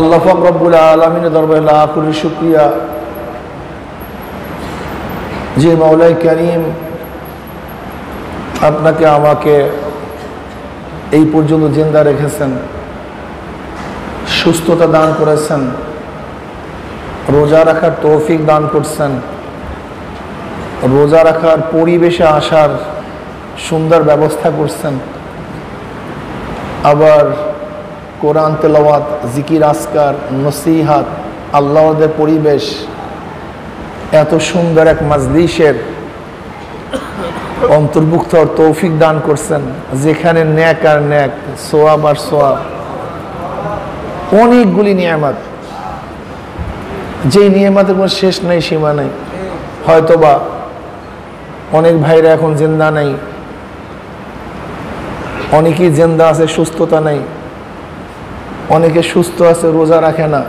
আল্লাহ পাক রব্বুল আলামিনের দরবারে লাখ কোটি শুকরিয়া যে মাওলাই কারীম আপনাকে আমাকে এই পর্যন্ত জিন্দা রেখেছেন, সুস্থতা দান করেছেন, রোজা রাখার তৌফিক দান করছেন, রোজা রাখার পরিবেশে আসার সুন্দর ব্যবস্থা করছেন, আবার কোরআন তেলাওয়াত, জিকির আসকার, নসিহাত, আল্লাহদের পরিবেশ, এত সুন্দর এক মাজলিসের অন্তর্ভুক্ত তৌফিক দান করছেন, যেখানে ন্যাক আর ন্যাক, সোয়াব আর সোয়াব, অনেকগুলি নিয়ামত, যে নিয়ামতের কোনো শেষ নেই, সীমা নেই। হয়তোবা অনেক ভাইরা এখন জিন্দা নেই, অনেকেই জিন্দা আছে, সুস্থতা নেই, অনেকে সুস্থ আছে, রোজা রাখে না,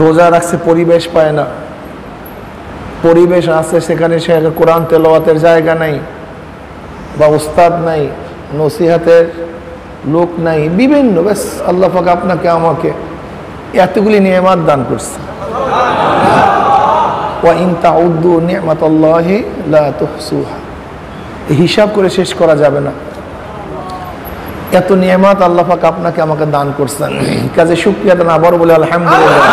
রোজা রাখছে পরিবেশ পায় না, পরিবেশ আছে সেখানে সে কোরআন তেলাওয়াতের জায়গা নাই, বা উস্তাদ নাই, নসিহাতের লোক নাই, বিভিন্ন, ব্যাস আল্লাহ পাক আপনাকে আমাকে এতগুলি নিয়ামত দান করছে। ওয়া ইন তাউদ্দু নি'মাতাল্লাহি লা তুহসুহা, হিসাব করে শেষ করা যাবে না, এত নিয়ামত আল্লাহ পাক আপনাকে আমাকে দান করছেন। কাজে শুকরিয়া দান আবার বলে আলহামদুলিল্লাহ।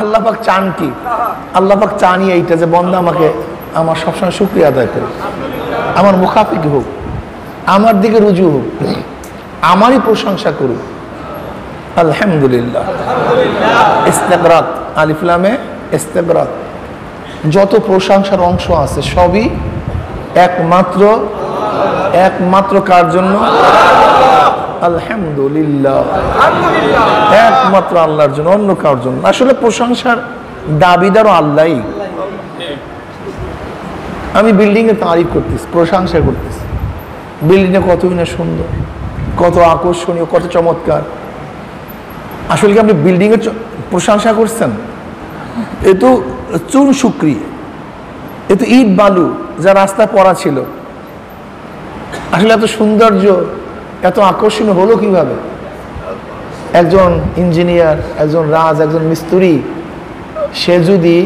আল্লাহ পাক চান কি? আল্লাহ পাক চানই এইটা যে বন্দা আমাকে আমার সবসময় শুকরিয়া আদায় করে, আমার মুখাফিক হোক, আমার দিকে রুজু হোক, আমারই প্রশংসা করুক। আলহামদুলিল্লাহ। ইস্তেগরাক, আলিফ লামে ইস্তেগরাক, যত প্রশংসার অংশ আছে সবই একমাত্র কার জন্য? আলহামদুলিল্লাহ, একমাত্র আল্লাহর জন্য, অন্য কার জন্য। আসলে প্রশংসার দাবিদারও আল্লাহই। আমি বিল্ডিং এর তারিফ করতেছি, প্রশংসা করতেছি, বিল্ডিংটা কতই না সুন্দর, কত আকর্ষণীয়, কত চমৎকার। আসলে কি আপনি বিল্ডিং এর প্রশংসা করছেন? এ তো চুন শুকরি, এ তো ইট বালু যা রাস্তা পড়া ছিল। আসলে এত সৌন্দর্য, এত আকর্ষণীয় হলো কিভাবে? একজন ইঞ্জিনিয়ার, একজন একজন মিস্ত্রি, সে যদি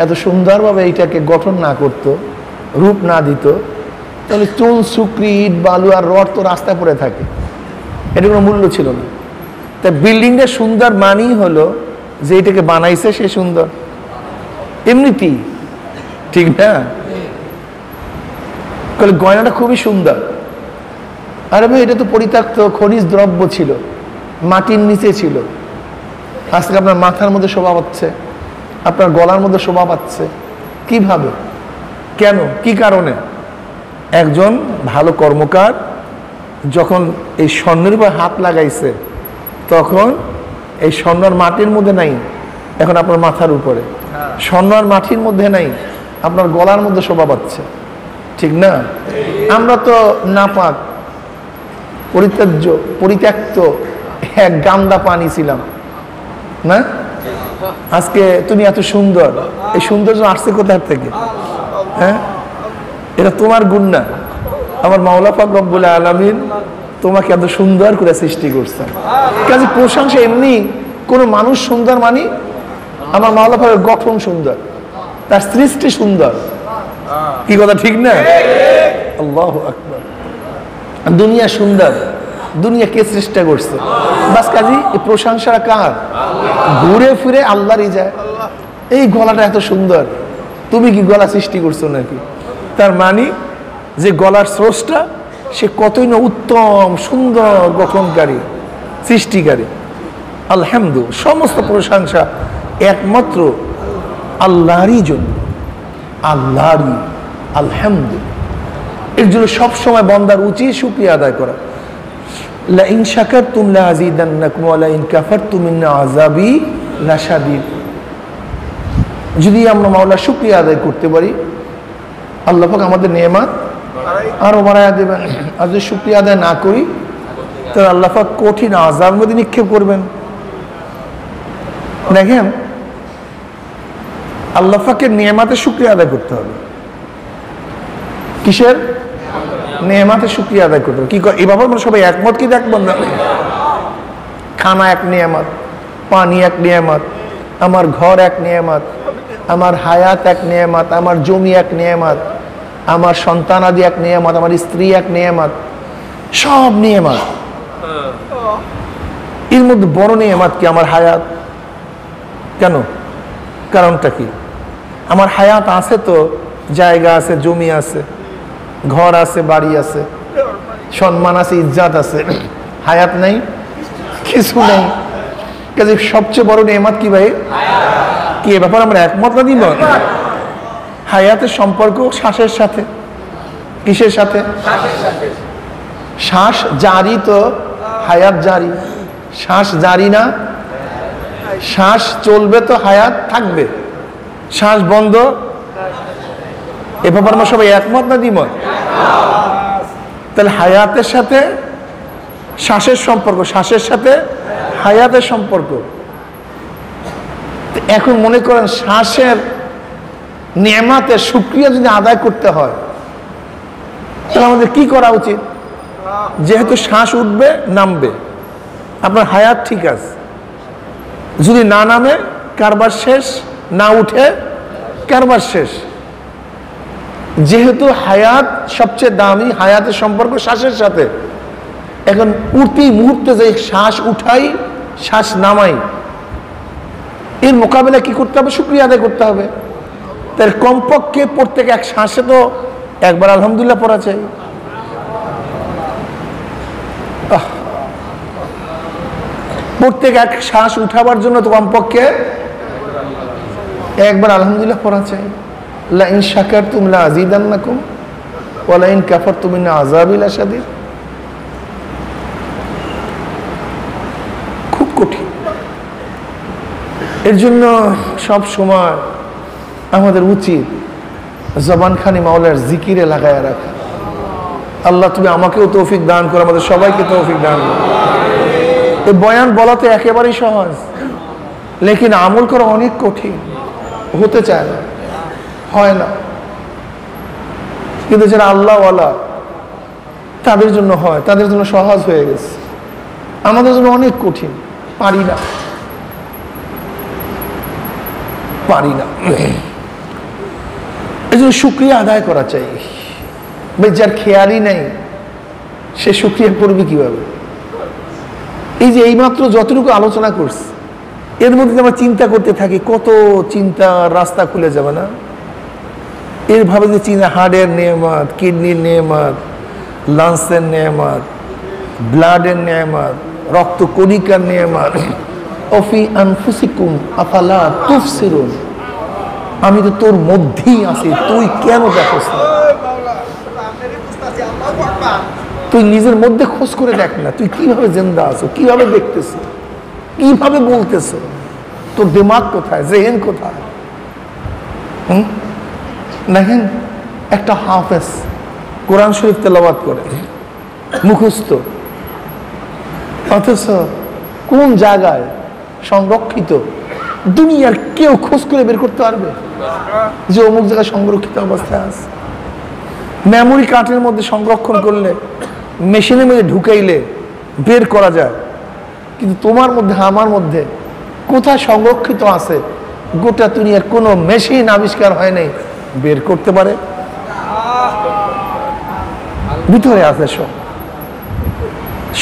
এত সুন্দরভাবে এইটাকে গঠন না করত, রূপ না দিত, তাহলে চুন শুকরি, ইট বালু আর রড তো রাস্তায় পড়ে থাকে, এটা কোনো মূল্য ছিল না। তাই বিল্ডিংটা সুন্দর মানেই হলো যে এটাকে বানাইছে সে সুন্দর, এমনিতেই, ঠিক না? গয়নাটা খুবই সুন্দর। আরে ভাই, এটা তো পরিত্যক্ত খনিজ দ্রব্য ছিল, মাটির নিচে ছিল, আজকে আপনার মাথার মধ্যে শোভা পাচ্ছে, আপনার গলার মধ্যে শোভা পাচ্ছে। কিভাবে? কেন? কি কারণে? একজন ভালো কর্মকার যখন এই স্বর্ণের উপর হাত লাগাইছে, তখন এই স্বর্ণর মাটির মধ্যে নাই, এখন আপনার মাথার উপরে, স্বর্ণর মাটির মধ্যে নাই, আপনার গলার মধ্যে শোভা পাচ্ছে, ঠিক না? আমরা তো নাপাক, পরিত্যক্ত এক গান্দা পানি ছিলাম না? আজকে তুমি এত সুন্দর, এই সৌন্দর্য আসছে কোথা থেকে? হ্যাঁ, এটা তোমার গুণ না, আমার মাওলা পাক রব্বুল আলামিন তোমাকে এত সুন্দর করে সৃষ্টি করছেন। কাজে প্রশংসা এমনি, কোনো মানুষ সুন্দর মানে আমার মাওলা পাকের গঠন সুন্দর, তার সৃষ্টি সুন্দর। কি কথা ঠিক না? আল্লাহু আকবার। দুনিয়া সুন্দর, দুনিয়া কে সৃষ্টি করছে? বাস কাজী এই প্রশংসা কার? ঘুরে ফিরে আল্লাহরই যায়। এই গলাটা এত সুন্দর, তুমি কি গলা সৃষ্টি করছো নাকি? তার মানে যে গলার স্রষ্টা সে কতই না উত্তম, সুন্দর গঠনকারী, সৃষ্টিকারী। আলহামদুলিল্লাহ, সমস্ত প্রশংসা একমাত্র আল্লাহরই জন্য, আল্লাহরই। আলহামদুলিল্লাহ, এর জন্য সবসময় বান্দার উচিত শুকরিয়া আদায় করা। লা ইন শাকারতুম লা আযীদান্নাকুম ওয়া লা ইন কাফারতুম ইন আযাবি লাশাদীদ। যদি আমরা মাওলার শুকরিয়া আদায় করতে পারি, আল্লাহ পাক আমাদের নিয়ামত আরো বাড়ায়া দেবেন। আর যদি শুকরিয়া আদায় না করি, তাহলে আল্লাহ পাক কঠিন আযাবের মধ্যে নিক্ষেপ করবেন। দেখেন, আল্লাহ পাকের নিয়ামতের শুকরিয়া আদায় করতে হবে। কিসের? নিয়ামতের শুকরিয়া আদায় করতে হবে। কি এভাবে সবাই একমত কি দেখবেন না? খানা এক নিয়ামত, পানি এক নিয়ামত, আমার ঘর এক নিয়ামত, আমার হায়াত এক নিয়ামত, আমার জমি এক নিয়ামত, আমার সন্তানাদি এক নিয়ামত, আমার স্ত্রী এক নিয়ামত, সব নিয়ামত। এর মধ্যে বড় নিয়ামত কি? আমার হায়াত। কেন? কারণটা কি? আমার হায়াত আছে তো, জায়গা আছে, জমি আছে, ঘর আছে, বাড়ি আছে, সম্মান আছে, ইজ্জত আছে। হায়াত নাই, কিছু নেই। কাজে সবচেয়ে বড় নিয়ামত কি ভাই? কি এ ব্যাপারে আমরা একমত না দিব? হায়াতের সম্পর্ক শ্বাসের সাথে। কিসের সাথে? শ্বাস জারি তো হায়াত জারি। শ্বাস জারি না, শ্বাস চলবে তো হায়াত থাকবে। শ্বাস বন্ধ, এ ব্যাপারে আমরা সবাই একমত না দ্বিমত? তাহলে হায়াতের সাথে শ্বাসের সম্পর্ক, শ্বাসের সাথে হায়াতের সম্পর্ক। এখন মনে করেন শ্বাসের নিয়ামতের শুকরিয়া যদি আদায় করতে হয়, তাহলে আমাদের কি করা উচিত? যেহেতু শ্বাস উঠবে নামবে, আপনার হায়াত ঠিক আছে, যদি না নামে কারবার শেষ, না উঠে কারবার শেষ। যেহেতু হায়াত সবচেয়ে দামি, হায়াতের সম্পর্ক শ্বাসের সাথে, এখন প্রতি মুহূর্তে যে শ্বাস উঠাই শ্বাস নামাই, এর মোকাবেলা কি করতে হবে? শুকরিয়া আদায় করতে হবে। তার কমপক্ষে প্রত্যেক এক শ্বাসে তো একবার আলহামদুলিল্লাহ পড়া চাই। প্রত্যেক এক শ্বাস উঠাবার জন্য তো কমপক্ষে একবার আলহামদুলিল্লাহ পড়া চাই। লা ইন শাকারতুম লা আযীদান্নাকুম ওয়া লা ইন কাফারতুম ইন্না আযাবি লাশাদীদ। খুব কঠিন। এর জন্য সব সময় আমাদের উচিত জবানখানি মাওলার জিকিরে লাগায় রাখা। আল্লাহ তুমি আমাকেও তৌফিক দান করো, আমাদের সবাইকে তৌফিক দান করো। এই বয়ান বলা তো একেবারেই সহজ, লেকিন আমল করা অনেক কঠিন, হতে চায় না, হয় না। কিন্তু যারা আল্লাহওয়ালা তাদের জন্য হয়, তাদের জন্য সহজ হয়ে গেছে। আমাদের জন্য অনেক কঠিন, পারি না, পারি না। এই জন্য শুকরিয়া আদায় করা চাই। যার খেয়ালই নেই সে শুকরিয়া করবে কিভাবে? এই যে এইমাত্র যতটুকু আলোচনা করছি, এর মধ্যে আমরা চিন্তা করতে থাকি, কত চিন্তা রাস্তা খুলে যাবে না? এর ভাবে যে চিন্তা, হার্টের নেয়ামত, কিডনির নেয়ামত, লাংসের নেয়ামত, ব্লাডের নেয়ামত, রক্ত কণিকার নেয়ামত। অফি আনফুসিকুম আফালা তুবসিরুন। আমি তো তোর মধ্যেই আছি, তুই কেন দেখোস না? তুই নিজের মধ্যে খোঁজ করে দেখ না, তুই কিভাবে জিন্দা আছো, কিভাবে দেখতেছো, কিভাবে বলতেছো, তোর দিমাগ কোথায়, জেহেন কোথায়? দেখেন একটা হাফেজ কোরআন শরীফ তেলাওয়াত করে মুখস্থ, অথচ কোন জায়গায় সংরক্ষিত দুনিয়ার কেউ খোঁজ করে বের করতে পারবে যে অমুক জায়গায় সংরক্ষিত অবস্থায় আছে? মেমোরি কার্ডের মধ্যে সংরক্ষণ করলে, মেশিনের মধ্যে ঢুকাইলে বের করা যায়, কিন্তু তোমার মধ্যে আমার মধ্যে কোথায় সংরক্ষিত আছে গোটা দুনিয়ার কোনো মেশিন আবিষ্কার হয় নাই বের করতে পারে। ভিতরে আছে সব,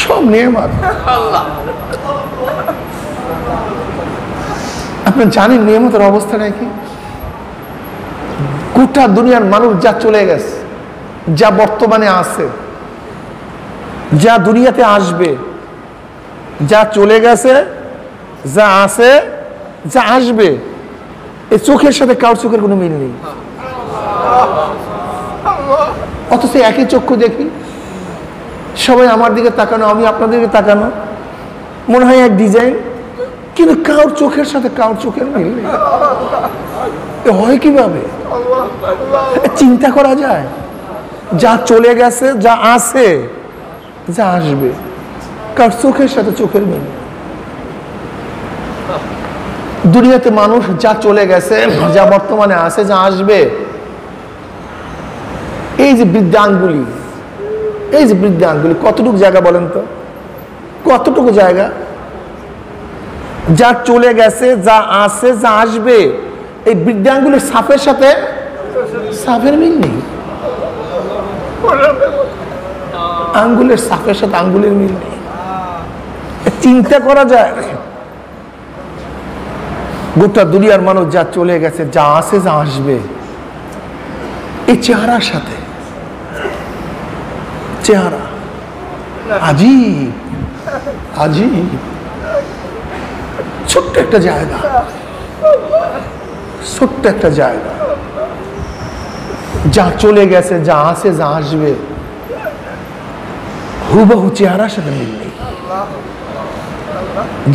সব নিয়ামত। আপনি জানেন নিয়ামতের অবস্থাটা কি? গোটা দুনিয়ার মানুষ যা চলে গেছে, যা বর্তমানে আছে, যা দুনিয়াতে আসবে, যা চলে গেছে, যা আছে, যা আসবে, এই চোখের সাথে কারোর চোখের কোনো মিল নেই। অথচ একই চক্ষু দেখি, সবাই আমার দিকে তাকানো, আমি আপনাদের দিকে তাকানো, মনে হয় এক ডিজাইন, কিন্তু কারোর চোখের সাথে কারোর চোখের মিল নেই। হয় কিভাবে? চিন্তা করা যায়? যা চলে গেছে, যা আছে, যা আসবে, কার চোখের সাথে চোখের মিল। দুনিয়াতে মানুষ যা চলে গেছে, যা বর্তমানে আছে, যা আসবে, এই যে বৃদ্ধাঙ্গুলি, এই যে বৃদ্ধাঙ্গুলি কতটুকু জায়গা বলেন তো? কতটুকু জায়গা? যা চলে গেছে, যা আছে, যা আসবে, এই বৃদ্ধাঙ্গুলের সাফের সাথে সাফের মিল নেই। আঙ্গুলের সাফের সাথে আঙ্গুলের মিল নেই। চিন্তা করা যায় গোটা দুনিয়ার মানুষ যা চলে গেছে, যা আছে, যা আসবে, এই চেহারার সাথে চেহারা আজীব আজীব। ছোট্ট একটা জায়গা, ছোট্ট একটা জায়গা, যা চলে গেছে, যা আছে, যা আসবে, হুবহু চেহারার সাথে মিল নেই।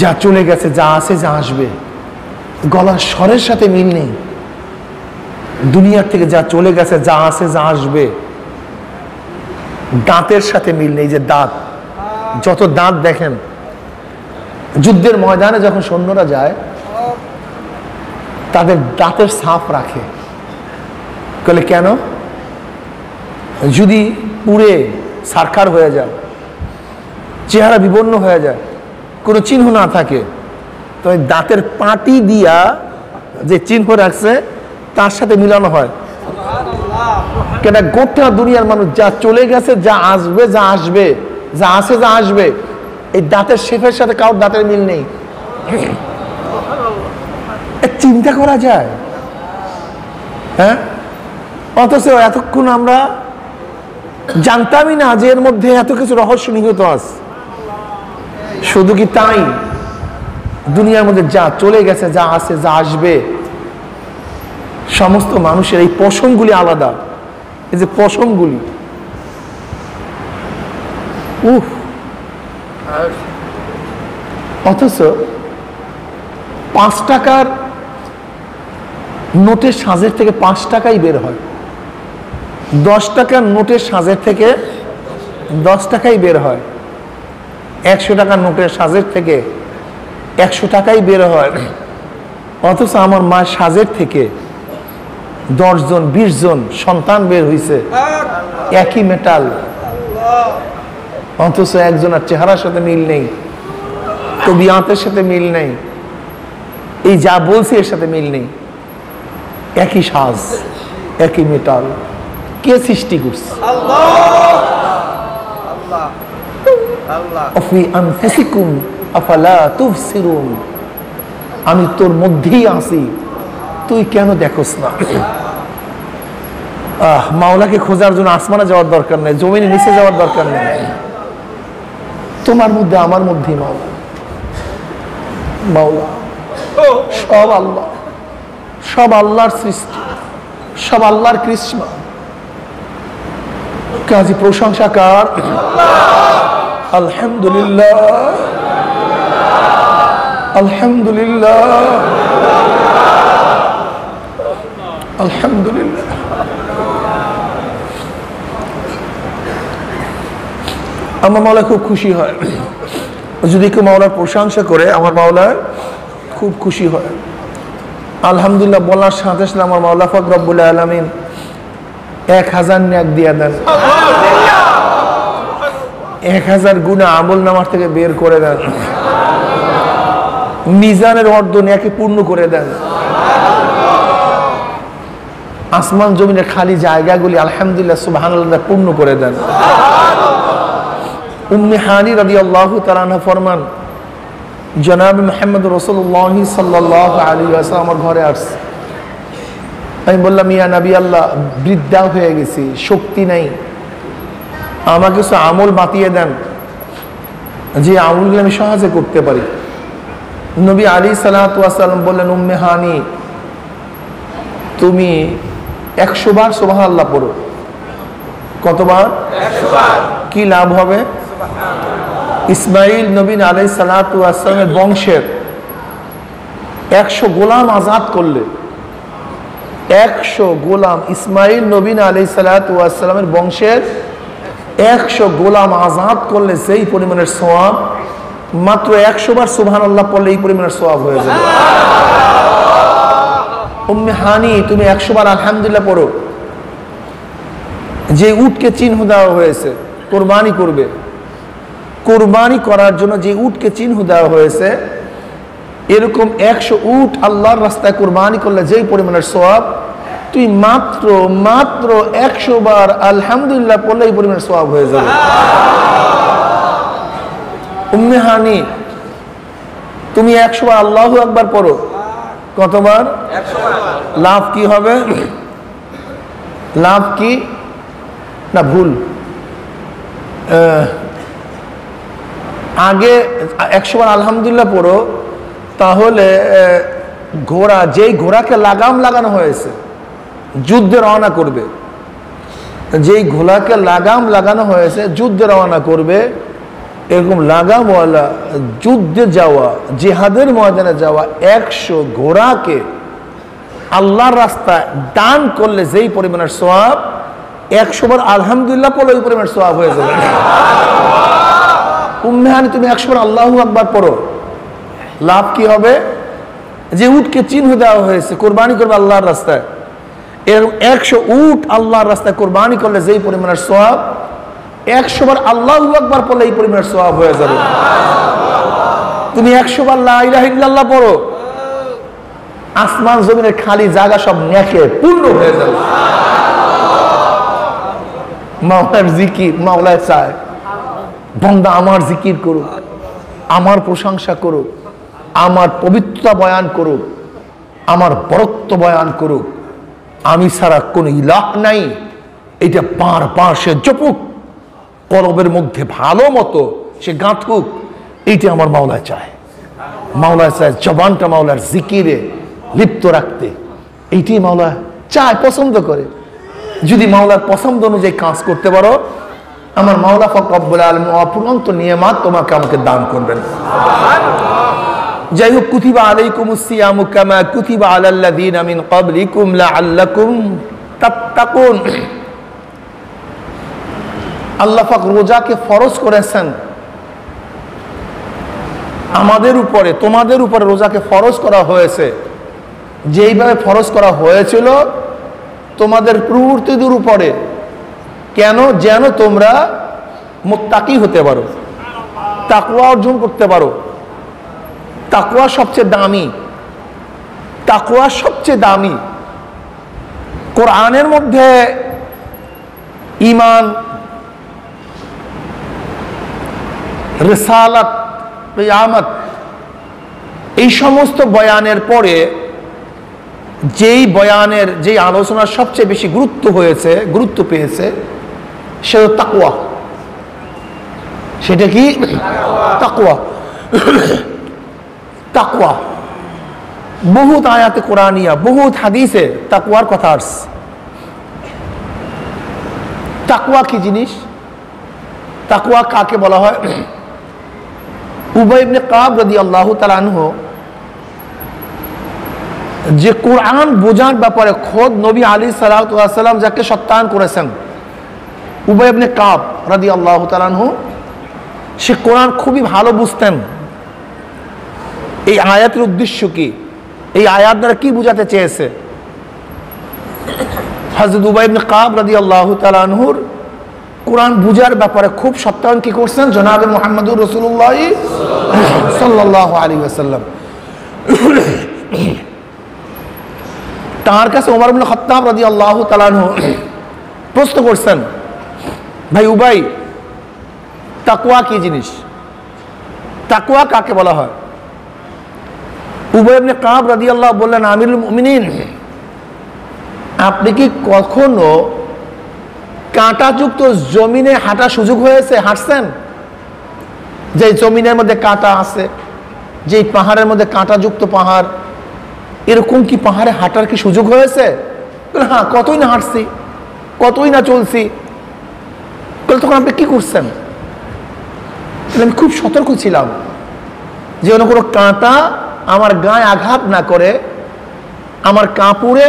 যা চলে গেছে, যা আছে, যা আসবে, গলার স্বরের সাথে মিল নেই। দুনিয়ার থেকে যা চলে গেছে, যা আছে, যা আসবে, দাঁতের সাথে মিল নেই। যে দাঁত, যত দাঁত দেখেন, যুদ্ধের ময়দানে যখন সৈন্যরা যায়, তাদের দাঁতের ছাপ রাখে। বলে কেন? যদি পুড়ে ছারখার হয়ে যায়, চেহারা বিবর্ণ হয়ে যায়, কোনো চিহ্ন না থাকে, তো দাঁতের পাটি দিয়া যে চিহ্ন রাখছে তার সাথে মিলানো হয়। কেন? গোটা দুনিয়ার মানুষ যা চলে গেছে, যা আসবে, যা আসবে, যা আছে, যা আসবে, এই দাঁতের শেপের সাথে কারোর দাঁতের মিল নেই। চিন্তা করা যায়? হ্যাঁ, অথচ এতক্ষণ আমরা জানতামই না যে এর মধ্যে এত কিছু রহস্য নিহিত আছে। শুধু কি তাই, দুনিয়ার মধ্যে যা চলে গেছে, যা আছে, যা আসবে, সমস্ত মানুষের এই পশমগুলি আলাদা। এই যে পশমগুলি, অথচ 5 টাকার নোটের সাজের থেকে 5 টাকাই বের হয়, 10 টাকার নোটের সাজের থেকে 10 টাকাই বের হয়, 100 টাকার নোটের সাজের থেকে 100 টাকাই বের হয়। অথচ আমার মায়ের সাজের থেকে 10 জন 20 জন সন্তান বের হয়েছে, একই মেটাল, অথচ একজনের চেহারার সাথে মিল নেই, তবিয়াতের সাথে মিল নেই, এই যা বলছি এর সাথে মিল নেই। একই সাজ, একই মেটাল, কে সৃষ্টি করছে? আমি তোর মধ্যেই আছি, তুই কেন দেখোস না? মাওলাকে খোঁজার জন্য আসমানে যাওয়ার দরকার নেই, জমিনে নিচে যাওয়ার দরকার নেই, তোমার মধ্যে, আমার মধ্যেই মাওলা। মাওলা সব আল্লাহ, সব আল্লাহর সৃষ্টি, সব আল্লাহর কৃষ্ণা। কাজী প্রশংসা কার? আলহামদুলিল্লাহ, আলহামদুলিল্লাহ, আলহামদুলিল্লাহ। আমার মাওলা খুব খুশি হয় যদি কেউ মাওলার প্রশংসা করে, আমার মাওলা খুব খুশি হয়। আলহামদুলিল্লাহ বলার সাথে সাথে আমার মাওলা পাক রব্বুল আলামিন 1000 নেক দিয়ে দেন, 1000 গুনাহ আমল নামার থেকে বের করে দেন, মিজানের অর্ধ নেকে পূর্ণ করে দেন, আসমান জমিনের খালি জায়গাগুলি আলহামদুলিল্লাহ সুবহানাল্লাহ পূর্ণ করে দেন। উম্মে হানি রাদিয়াল্লাহু তাআলা আনহা ফরমান, জনাব মুহাম্মদ রাসূলুল্লাহ সাল্লাল্লাহু আলাইহি ওয়াসাল্লাম আমার ঘরে আসছে। আমি বললাম, ইয়া নবী আল্লাহ, বৃদ্ধা হয়ে গেছি, শক্তি নাই, আমাকে কিছু আমল বাতিয়ে দেন যে আমলগুলো আমি সহজে করতে পারি। নবী আলাইহিস সালাতু ওয়াস সালাম বললেন, উম্মে হানি, তুমি 100 বার সুবহানাল্লাহ পড়ো। কতবার? 100 বার। কি লাভ হবে? ইসমাইল নবী আলাইহিস সালাতু ওয়াস সালামের বংশের 100 গোলাম আজাদ করলে, 100 গোলাম, ইসমাইল নবী আলাইহিস সালাতু ওয়াস সালামের বংশের 100 গোলাম আজাদ করলে সেই পরিমাণের সওয়াব, মাত্র 100 বার সুবহানাল্লাহ পড়লে এই পরিমাণের সওয়াব হয়ে যাবে। উম্মে হানি, তুমি 100 বার আলহামদুলিল্লাহ পড়ো। যে উটকে চিহ্ন দেওয়া হয়েছে কোরবানি করবে, কোরবানি করার জন্য যে উটকে চিহ্ন দেওয়া হয়েছে, এরকম 100 উট আল্লাহর রাস্তায় কুরবানি করলে যেই পরিমাণের সওয়াব, তুই মাত্র 100 বার আলহামদুলিল্লাহ পড়লে এই পরিমাণের সওয়াব হয়ে যাবে। উম্মে হানি, তুমি 100 বার আল্লাহু আকবার পড়ো, কতবার? 100 বার। লাভ কি হবে? লাভ কি না ভুল, আগে 100 বার আলহামদুলিল্লাহ পড়ো, তাহলে ঘোড়া, যেই ঘোড়াকে লাগাম লাগানো হয়েছে যুদ্ধে রওনা করবে, যেই ঘোড়াকে লাগাম লাগানো হয়েছে যুদ্ধে রওনা করবে, এরকম লাগামওয়ালা যুদ্ধে যাওয়া, জিহাদের ময়দানে যাওয়া 100 ঘোড়াকে আল্লাহর রাস্তায় দান করলে যেই পরিমাণের সওয়াব, 100 বার আলহামদুলিল্লাহ পড়লে ওই পরিমাণের সওয়াব হয়ে যাবে। উম্মে হানি, তুমি 100 বার আল্লাহু আকবার পড়ো, লাভ কি হবে? যে উটকে চিহ্ন দেওয়া হয়েছে কোরবানি করবে আল্লাহর রাস্তায়, এর 100 উট আল্লাহর রাস্তায় কোরবানি করলে যেই পরিমাণের সওয়াব, 100 বার আল্লাহু আকবার পড়লে এই পরিমাণের সওয়াব হয়ে যাবে। তুমি 100 বার লা ইলাহা ইল্লাল্লাহ পড়ো, আসমান জমিনের খালি জায়গা সব নেকে পূর্ণ হয়ে যাবে। মাওলার জিকির, মাওলায় চায় বান্দা আমার জিকির করুক, আমার প্রশংসা করুক, আমার পবিত্রতা বয়ান করুক, আমার বরত্ব বয়ান করুক, আমি ছাড়া কোনো ইলাহ নাই, এটা বারবার সে জপুক, কলবের মধ্যে ভালো মতো সে গাঁথুক, এইটা আমার মাওলায় চায়। মাওলায় চায় জবানটা মাওলার জিকিরে লিপ্ত রাখতে, এইটাই মাওলা চায়, পছন্দ করে। যদি মাওলার পছন্দ অনুযায়ী কাজ করতে পারো, আমার মাওলা পাক রব্বুল আলামিন অপুরন্ত নিয়ামত তোমাকে আমাকে দান করবেন। যাই হোক, কুতিবা আলাইকুমুস সিয়ামু কামা কুতিবা আলাল্লাযীনা মিন ক্বাবলিকুম লাআল্লাকুম তাত্তাকুন। আল্লাহ পাক রোজাকে ফরজ করেছেন আমাদের উপরে, তোমাদের উপরে রোজাকে ফরজ করা হয়েছে, যেইভাবে ফরজ করা হয়েছিল তোমাদের পূর্ববর্তীদের উপরে। কেন? যেন তোমরা মুত্তাকি হতে পারো, তাকওয়া অর্জন করতে পারো। তাকওয়া সবচেয়ে দামি, তাকওয়া সবচেয়ে দামি। কোরআনের মধ্যে ঈমান, রিসালাত, কিয়ামত, এই সমস্ত বয়ানের পরে যেই বয়ানের, যেই আলোচনার সবচেয়ে বেশি গুরুত্ব পেয়েছে সেটা তাকওয়া। সেটা কি? তাকওয়া। তাকওয়া বহুত আয়াতে কোরআনিয়া, বহুত হাদিসে তাকওয়ার কথা আসছে। তাকওয়া কি জিনিস? তাকওয়া কাকে বলা হয়? উবাই ইবনে কাব রাদিয়াল্লাহু তাআলা আনহু যে কোরআন বোঝার ব্যাপারে খোদ নবী আলাইহিস সালাতু ওয়াস সালাম যাকে সত্যায়ন করেছেন, উবাই ইবনে কাব রাদিয়াল্লাহু তাআলা আনহু, সে কোরআন খুবই ভালো বুঝতেন। এই আয়াতের উদ্দেশ্য কি, এই আয়াত দ্বারা কি বোঝাতে চেয়েছে, হযরত উবাই ইবনে কাব রাদিয়াল্লাহু তাআলা আনহুর কোরআন বুঝার ব্যাপারে খুব সত্যায়ন কি করছেন জনাবে মুহাম্মদুর রাসূলুল্লাহ সাল্লাল্লাহু আলাইহি ওয়াসাল্লাম। তার কাছে ওমর ইবনে খাত্তাব রাদিয়াল্লাহু তাআলা আনহু প্রশ্ন করছেন, ভাই উবাই, তাকওয়া কি জিনিস? তাকওয়া কাকে বলা হয়? উবাই ইবনে কাব রাদিয়াল্লাহু বললেন, আমিরুল মুমিনিন, আপনি কি কখনো কাঁটাযুক্ত জমিনে হাঁটার সুযোগ হয়েছে? হাঁটছেন? যে জমিনের মধ্যে কাঁটা আছে, যে পাহাড়ের মধ্যে কাঁটাযুক্ত পাহাড়, এরকম কি পাহাড়ে হাঁটার কি সুযোগ হয়েছে? হ্যাঁ, কতই না হাঁটছি, কতই না চলছি। তখন আপনি কি করছেন? আমি খুব সতর্ক ছিলাম যেন কোনো কাঁটা আমার গায়ে আঘাত না করে, আমার কাপড়ে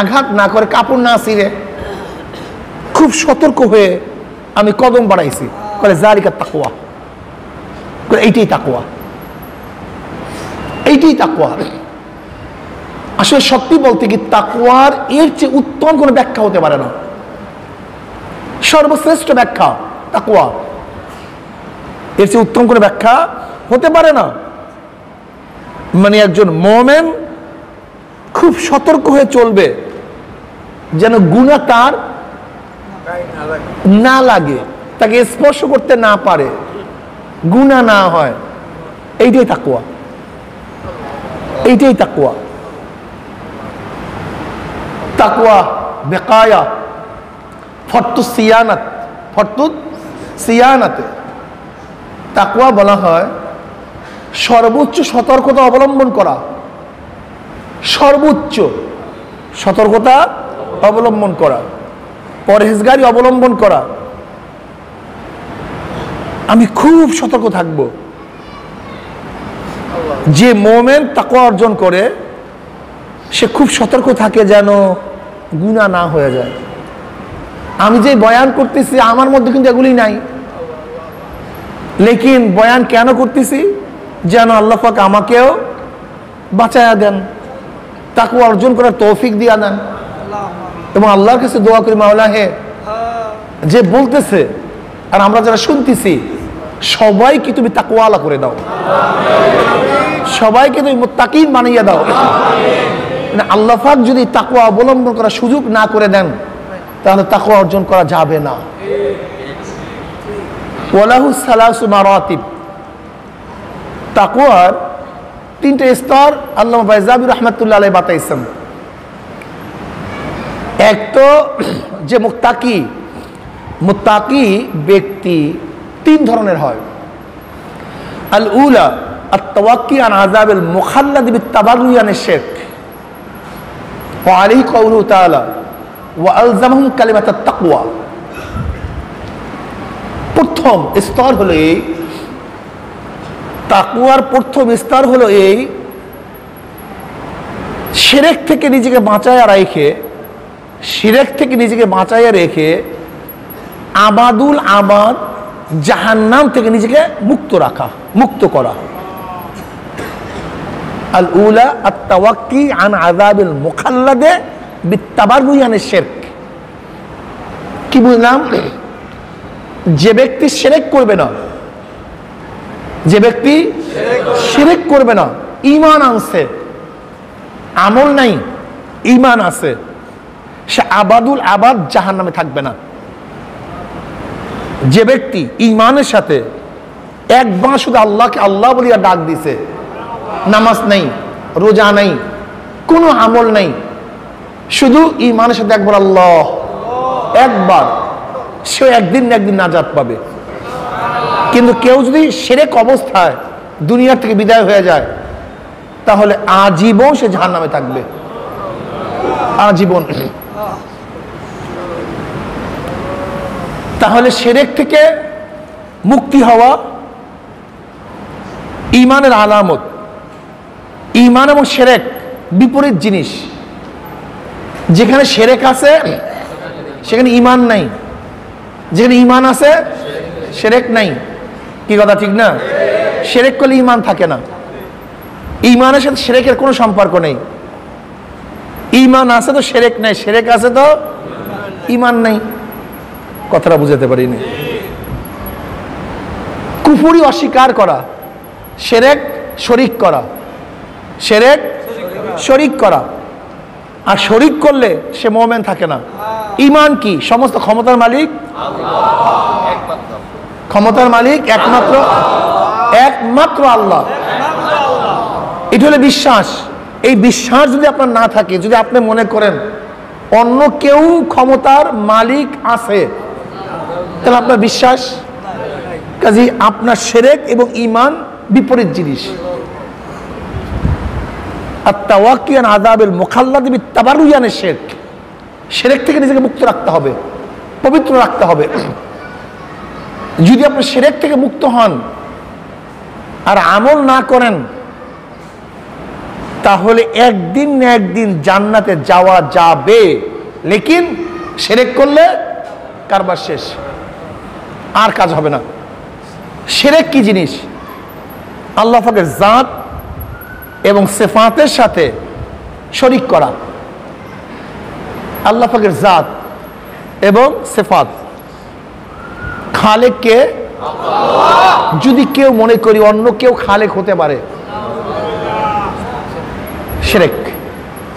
আঘাত না করে, কাপড় না ছিঁড়ে। খুব সতর্ক হয়ে আমি কদম বাড়াইছি। বলে জালিকা তাকওয়া, এইটাই তাকওয়া, এইটাই তাকওয়া। আসলে সত্যি বলতে কি, তাকওয়ার এর চেয়ে উত্তম কোনো ব্যাখ্যা হতে পারে না। সর্বশ্রেষ্ঠ ব্যাখ্যা তাকওয়া, এর চেয়ে উত্তম কোনো ব্যাখ্যা হতে পারে না। মানে একজন মুমিন খুব সতর্ক হয়ে চলবে যেন গুনাহ তার না লাগে, তাকে স্পর্শ করতে না পারে, গুনাহ না হয়। এইটাই তাকওয়া, এইটাই তাকওয়া। তাকওয়া বেকায়া ফর্তু সিয়ানাত, ফর্তু সিয়ানাতে তাকওয়া বলা হয় সর্বোচ্চ সতর্কতা অবলম্বন করা, সর্বোচ্চ সতর্কতা অবলম্বন করা, পরহেজগারি অবলম্বন করা। আমি খুব সতর্ক থাকব। যে মুমিন তাকওয়া অর্জন করে সে খুব সতর্ক থাকে যেন গুনাহ না হয়ে যায়। আমি যে বয়ান করতেছি আমার মধ্যে কিন্তু এগুলি নাই, লেকিন বয়ান কেন করতেছি? যেন আল্লাহ পাক আমাকেও বাঁচায়া দেন, তাকওয়া অর্জন করার তৌফিক দিয়া দেন। এবং আল্লাহর কাছে দোয়া করি, মাওলা হে, যে বলতেছে আর আমরা যারা শুনতেছি সবাইকে তুমি তাকওয়ালা করে দাও, সবাইকে তুমি মুত্তাকিন বানিয়ে দাও। আল্লাহ পাক যদি তাকওয়া অবলম্বন করার সুযোগ না করে দেন তাহলে তাকওয়া অর্জন করা যাবে না। ওয়ালাহু সালাসু মারাতিব, তাকওয়ার তিনটে স্তর আল্লামা বাইজাবি রাহমাতুল্লাহ আলাইহি বাতাইছেন। এক তো যে মুত্তাকি, মুত্তাকি ব্যক্তি তিন ধরনের হয়। আল উলা আত-তাওয়াক্কি আন আযাবিল মুখাল্লাদ বিত-তাবাররুই আনিশ শিরক ওয়া আলাইহি কাউলুহু তাআলা ওয়া আলজামাহুম কালিমাতাত তাকওয়া। প্রথম স্তর হলো এই তাকওয়ার, প্রথম স্তর হলো এই শিরক থেকে নিজেকে বাঁচায়া রেখে, শিরক থেকে নিজেকে বাঁচায়া রেখে আবাদুল আবাদ জাহান্নাম থেকে নিজেকে মুক্ত রাখা, মুক্ত করা। আল উলা আত-তাওয়াক্কি আন আযাবিল মুখাল্লাদে বিত-তাবাররুই আনিশ শিরক। কি বুঝলাম? যে ব্যক্তি শিরক করবে না, যে ব্যক্তি শিরক করবে না, ঈমান আনছে, আমল নাই, ঈমান আছে, সে আবাদুল আবাদ জাহান্নামে থাকবে না। যে ব্যক্তি ঈমানের সাথে একবার শুধু আল্লাহকে আল্লাহ বলিয়া ডাক দিছে, নামাজ নাই, রোজা নাই, কোনো আমল নাই, শুধু ঈমানের সাথে একবার আল্লাহ, একবার, সে একদিন না একদিন নাজাত পাবে। কিন্তু কেউ যদি শিরক অবস্থায় দুনিয়া থেকে বিদায় হয়ে যায় তাহলে আজীবন সে জাহান্নামে থাকবে, আজীবন। তাহলে শিরক থেকে মুক্তি হওয়া ঈমানের আলামত। ঈমান এবং শিরক বিপরীত জিনিস। যেখানে শিরক আছে সেখানে ঈমান নাই, যেখানে ঈমান আছে শিরক নাই। কি কথা ঠিক না? শিরক করলে ঈমান থাকে না, ঈমানের সাথে শিরকের কোনো সম্পর্ক নেই। ঈমান আছে তো শিরক নাই, শিরক আছে তো ঈমান নাই। কথাটা বুঝাতে পারিনি। কুফরি অস্বীকার করা, শিরক শরীক করা, শিরক শরীক করা। আর শরীক করলে সে মুমিন থাকে না। ঈমান কি? সমস্ত ক্ষমতার মালিক আল্লাহ, ক্ষমতার মালিক একমাত্র, একমাত্র আল্লাহ। এটা হলো বিশ্বাস। এই বিশ্বাস যদি আপনার না থাকে, যদি আপনি মনে করেন অন্য কেউ ক্ষমতার মালিক আছে, তাহলে আপনার বিশ্বাস, কাজে আপনার শিরক এবং ঈমান বিপরীত জিনিস। আত-তাওয়াক্কি আন আযাবিল মুখাল্লাদ বিত-তাবাররুই আনিশ শিরক। শিরক থেকে নিজেকে মুক্ত রাখতে হবে, পবিত্র রাখতে হবে। যদি আপনি শিরক থেকে মুক্ত হন আর আমল না করেন তাহলে একদিন না একদিন জান্নাতে যাওয়া যাবে, লেকিন শিরক করলে কারবার শেষ, আর কাজ হবে না। শিরক কি জিনিস? আল্লাহ পাকের জাত এবং সিফাতের সাথে শরীক করা। আল্লাহ পাকের জাত এবং সিফাত, খালেক কে? যদি কেউ মনে করি অন্য কেউ খালেক হতে পারে, শিরক।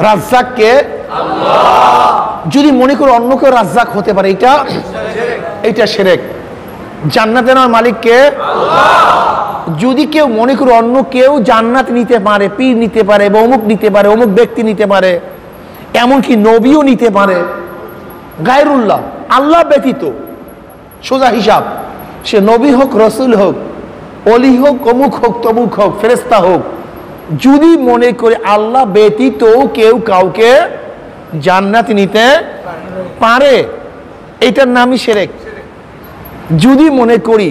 রাজ্জাক কে? আল্লাহ। যদি মনে করো অন্য কেউ রাজ্জাক হতে পারে, এটা শিরক। জান্নাত দেওয়ার মালিক কে? আল্লাহ। যদি কেউ মনে করো অন্য কেউ জান্নাত নিতে পারে, পীর নিতে পারে, বা অমুক নিতে পারে, অমুক ব্যক্তি নিতে পারে, এমনকি নবীও নিতে পারে, গায়রুল্লাহ, আল্লাহ ব্যতীত, সোজা হিসাব, সে নবী হোক, রসুল হোক, অলি হোক, অমুক হোক, তমুক হোক, ফেরেশতা হোক, যদি মনে করে আল্লাহ ব্যতীত কেউ কাউকে জান্নাত নিতে পারে, এটার নামই শিরক। যদি মনে করি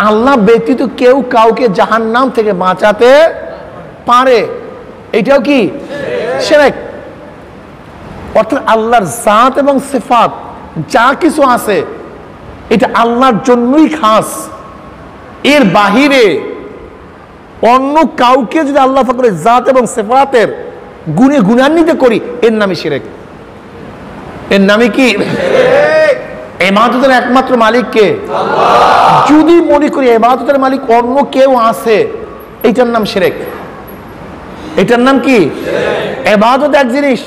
আল্লাহ ব্যতীত কেউ কাউকে জাহান্নাম থেকে বাঁচাতে পারে, এটাও কি শিরক। অর্থাৎ আল্লাহর জাত এবং সিফাত যা কিছু আছে এটা আল্লাহর জন্যই খাস, এর বাহিরে অন্য কাউকে যদি আল্লাহ পাকের জাত এবং সিফাতের গুণে গুণান্বিত করি, এর নামই শিরক। এর নামে কি? ইবাদতের একমাত্র মালিক কে? আল্লাহ। যদি মনে করি ইবাদতের মালিক অন্য কেউ আছে, এটার নাম শিরক। এটার নাম কি? ইবাদত এক জিনিস,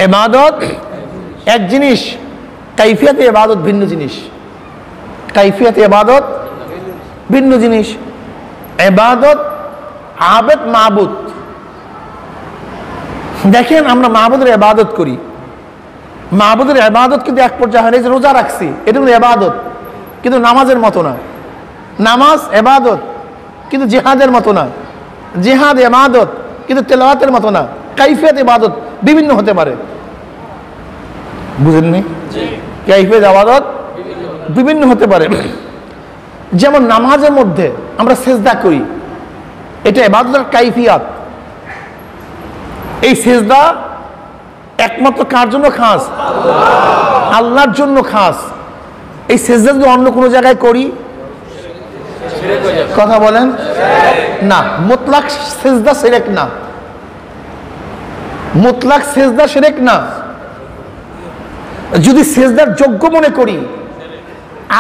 ইবাদত এক জিনিস, কাইফিয়াত ইবাদত ভিন্ন জিনিস। কাইফিয়াত ইবাদত ভিন্ন জিনিস। ইবাদত আবেদ মাবুদ। দেখেন আমরা মাবুদের ইবাদত করি, মাবুদের ইবাদত কিন্তু এক পর্যায়ে হয়, রোজা রাখছি, এটা কিন্তু ইবাদত, কিন্তু নামাজের মতো না। নামাজ ইবাদত কিন্তু জিহাদের মতো না, জিহাদ ইবাদত কিন্তু তেলাওয়াতের মতো না। কাইফিয়াত ইবাদত বিভিন্ন হতে পারে, বুঝেননি? কাইফিয়াত ইবাদত বিভিন্ন হতে পারে। যেমন নামাজের মধ্যে আমরা সিজদা করি, এটা ইবাদতের কাইফিয়াত। এই সিজদা একমাত্র কার জন্য খাস? আল্লাহর জন্য খাস। এই সিজদা যদি অন্য কোনো জায়গায় করি, কথা বলেন না, মুতলাক সিজদা শিরক না, মুতলাক সিজদা শিরক না। যদি সিজদার যোগ্য মনে করি,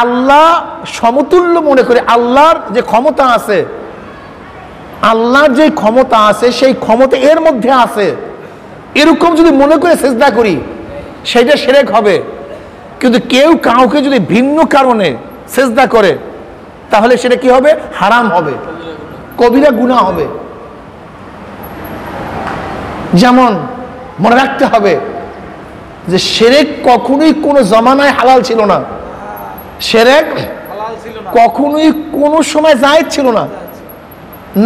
আল্লাহ সমতুল্য মনে করি, আল্লাহর যে ক্ষমতা আছে, আল্লাহর যে ক্ষমতা আছে সেই ক্ষমতা এর মধ্যে আছে, এরকম যদি মনে করে সিজদা করি, সেটা শিরক হবে। কিন্তু কেউ কাউকে যদি ভিন্ন কারণে সিজদা করে, তাহলে সেটা কি হবে? হারাম হবে, কবিরা গুনাহ হবে। যেমন মনে রাখতে হবে যে শিরক কখনোই কোনো জমানায় হালাল ছিল না, শিরক কখনোই কোনো সময় জায়েজ ছিল না,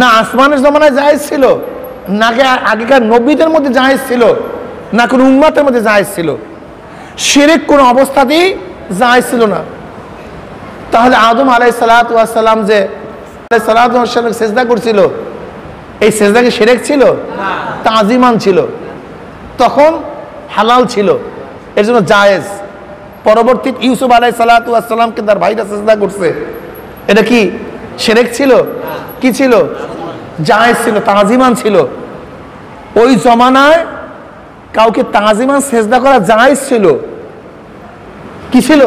না আসমানের জমানায় জায়েজ ছিল, না আগেকার নবীদের মধ্যে জায়েজ ছিল, না কোনো উম্মতের মধ্যে জায়েজ ছিল। শিরক কোনো অবস্থাতেই জায়েজ ছিল না। তাহলে আদম আলাইহিস সালাতু ওয়াস সালাম যে সালাতু ওয়াস সালাম সিজদা করছিল, এই সিজদা কি শিরক ছিল? না, তাজিমান ছিল, তখন হালাল ছিল, এর জন্য জায়েজ। পরবর্তী ইউসুফ আলাইহিস সালাতু ওয়াস সালামকে তার ভাইরা সিজদা করছে, এটা কি শিরক ছিল? কি ছিল? জায়েজ ছিল, তাজিমান ছিল। ওই জমানায় কাউকে তাজিমান সিজদা করা জায়েজ ছিল, কি ছিল?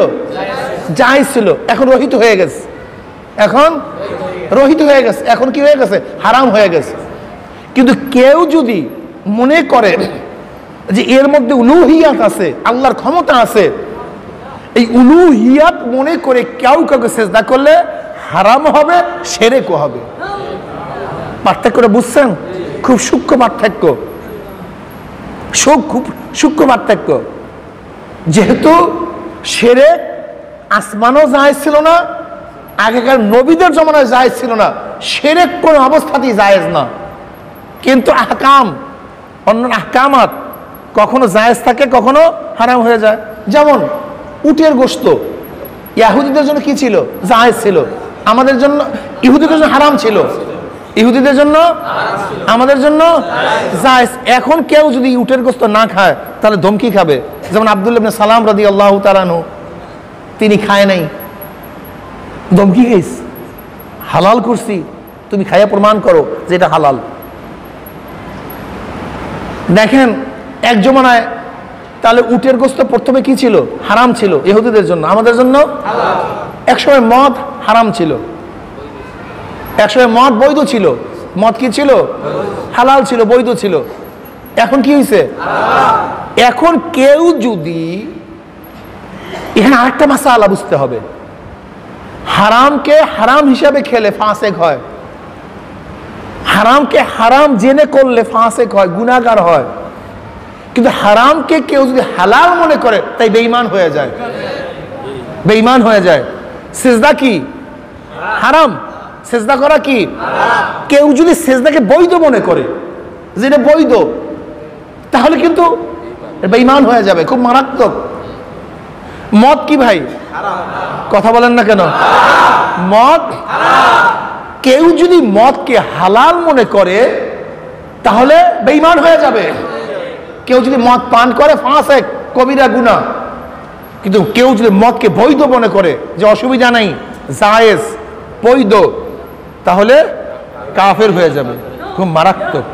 জায়েজ ছিল। এখন রহিত হয়ে গেছে, এখন রহিত হয়ে গেছে, এখন কি হয়ে গেছে? হারাম হয়ে গেছে। কিন্তু কেউ যদি মনে করে যে এর মধ্যে উলুহিয়াত আছে, আল্লাহর ক্ষমতা আছে, এই উলুহিয়াত মনে করে কেউ কাউকে সিজদা করলে হারাম হবে, শিরকও হবে। পার্থক্যটা বুঝছেন? খুব সূক্ষ্ম পার্থক্য, খুব সূক্ষ্ম পার্থক্য। যেহেতু শিরক আসমানও জায়েজ ছিল না, আগেকার নবীদের জমানায় জায়েজ ছিল না, শিরক কোন অবস্থাতেই জায়েজ না। কিন্তু আহকাম, অন্য আহকামাত কখনো জায়েজ থাকে, কখনো হারাম হয়ে যায়। যেমন উটের গোশত ইহুদিদের জন্য কি ছিল? জায়েজ ছিল। আমাদের জন্য, ইহুদিদের জন্য হারাম ছিল, ইহুদিদের জন্য, আমাদের জন্য জায়েজ। এখন কেউ যদি উটের গোশত না খায়, তাহলে ধমকি খাবে। যেমন আব্দুল্লাহ ইবনে সালাম রাদিয়াল্লাহু তাআলা আনহু, তিনি খায় নাই, ধমকি খাইস, হালাল করছি, তুমি খাইয়া প্রমাণ করো যে এটা হালাল। দেখেন এক জমানায় তাহলে উটের গোশত প্রথমে কি ছিল? হারাম ছিল ইহুদিদের জন্য, আমাদের জন্য একসময় মদ হারাম ছিল, একসময় মদ বৈধ ছিল, মদ কি ছিল? হালাল ছিল, বৈধ ছিল। এখন কি হয়েছে? এখন কেউ যদি, এখানে আরেকটা মাসালা বুঝতে হবে, হারামকে হারাম হিসাবে খেলে ফাসেক হয়, হারামকে হারাম জেনে করলে ফাসেক হয়, গুনাহগার হয়। কিন্তু হারামকে কেউ যদি হালাল মনে করে তাই বেঈমান হয়ে যায়, বেঈমান হয়ে যায়। সিজদা কি? হারাম। সিজদা করা কি? কেউ যদি সিজদাকে বৈধ মনে করে, যেটা বৈধ, তাহলে কিন্তু বেঈমান হয়ে যাবে, খুব মারাত্মক। মদ কি ভাই? কথা বলেন না কেন? মদ, কেউ যদি মদকে হালাল মনে করে তাহলে বেঈমান হয়ে যাবে। কেউ যদি মদ পান করে ফাসেক, কবিরা গুনাহ। কিন্তু কেউ যদি মদকে বৈধ মনে করে, যে অসুবিধা নাই, জায়েজ, বৈধ, তাহলে কাফের হয়ে যাবে। খুব মারাত্মক,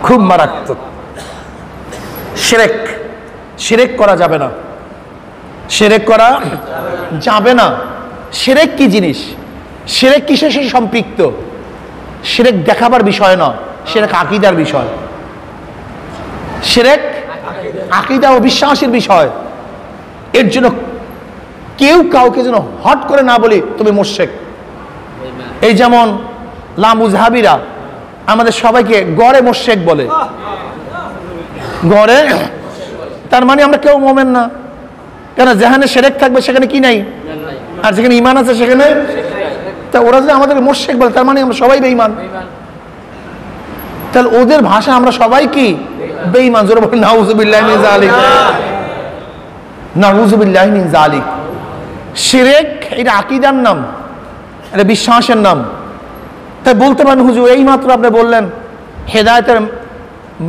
খুব মারাত্মক। শিরক, শিরক করা যাবে না, শিরক করা যাবে না। শিরক কি জিনিস? শিরক কিসের সাথে সম্পৃক্ত? শিরক দেখাবার বিষয় না, শিরক আকীদার বিষয়। শিরক আকীদা ও বিশ্বাসের বিষয়। এর জন্য কেউ কাউকে যেন হট করে না বলি তুমি মুশরিক। এই যেমন লামুজহাবিরা আমাদের সবাইকে গড়ে মুশরিক বলে, গড়ে, তার মানে আমরা কেউ মুমিন না। কেন? যেখানে শিরক থাকবে সেখানে কি নাই, আর যেখানে ঈমান আছে সেখানে, তা ওরা যে আমাদের মুশরিক বলে তার মানে আমরা সবাই বেঈমান। তাহলে ওদের ভাষা আমরা সবাই কি? বেঈমান। জোরে বলেন নাউযুবিল্লাহি মিন যালিক, নাউযুবিল্লাহি মিন যালিক। শিরক এটা আকীদার নাম, এটা বিশ্বাসের নাম। তাই বলতে পারেন হুজুর এই মাত্র আপনি বললেন হেদায়েতের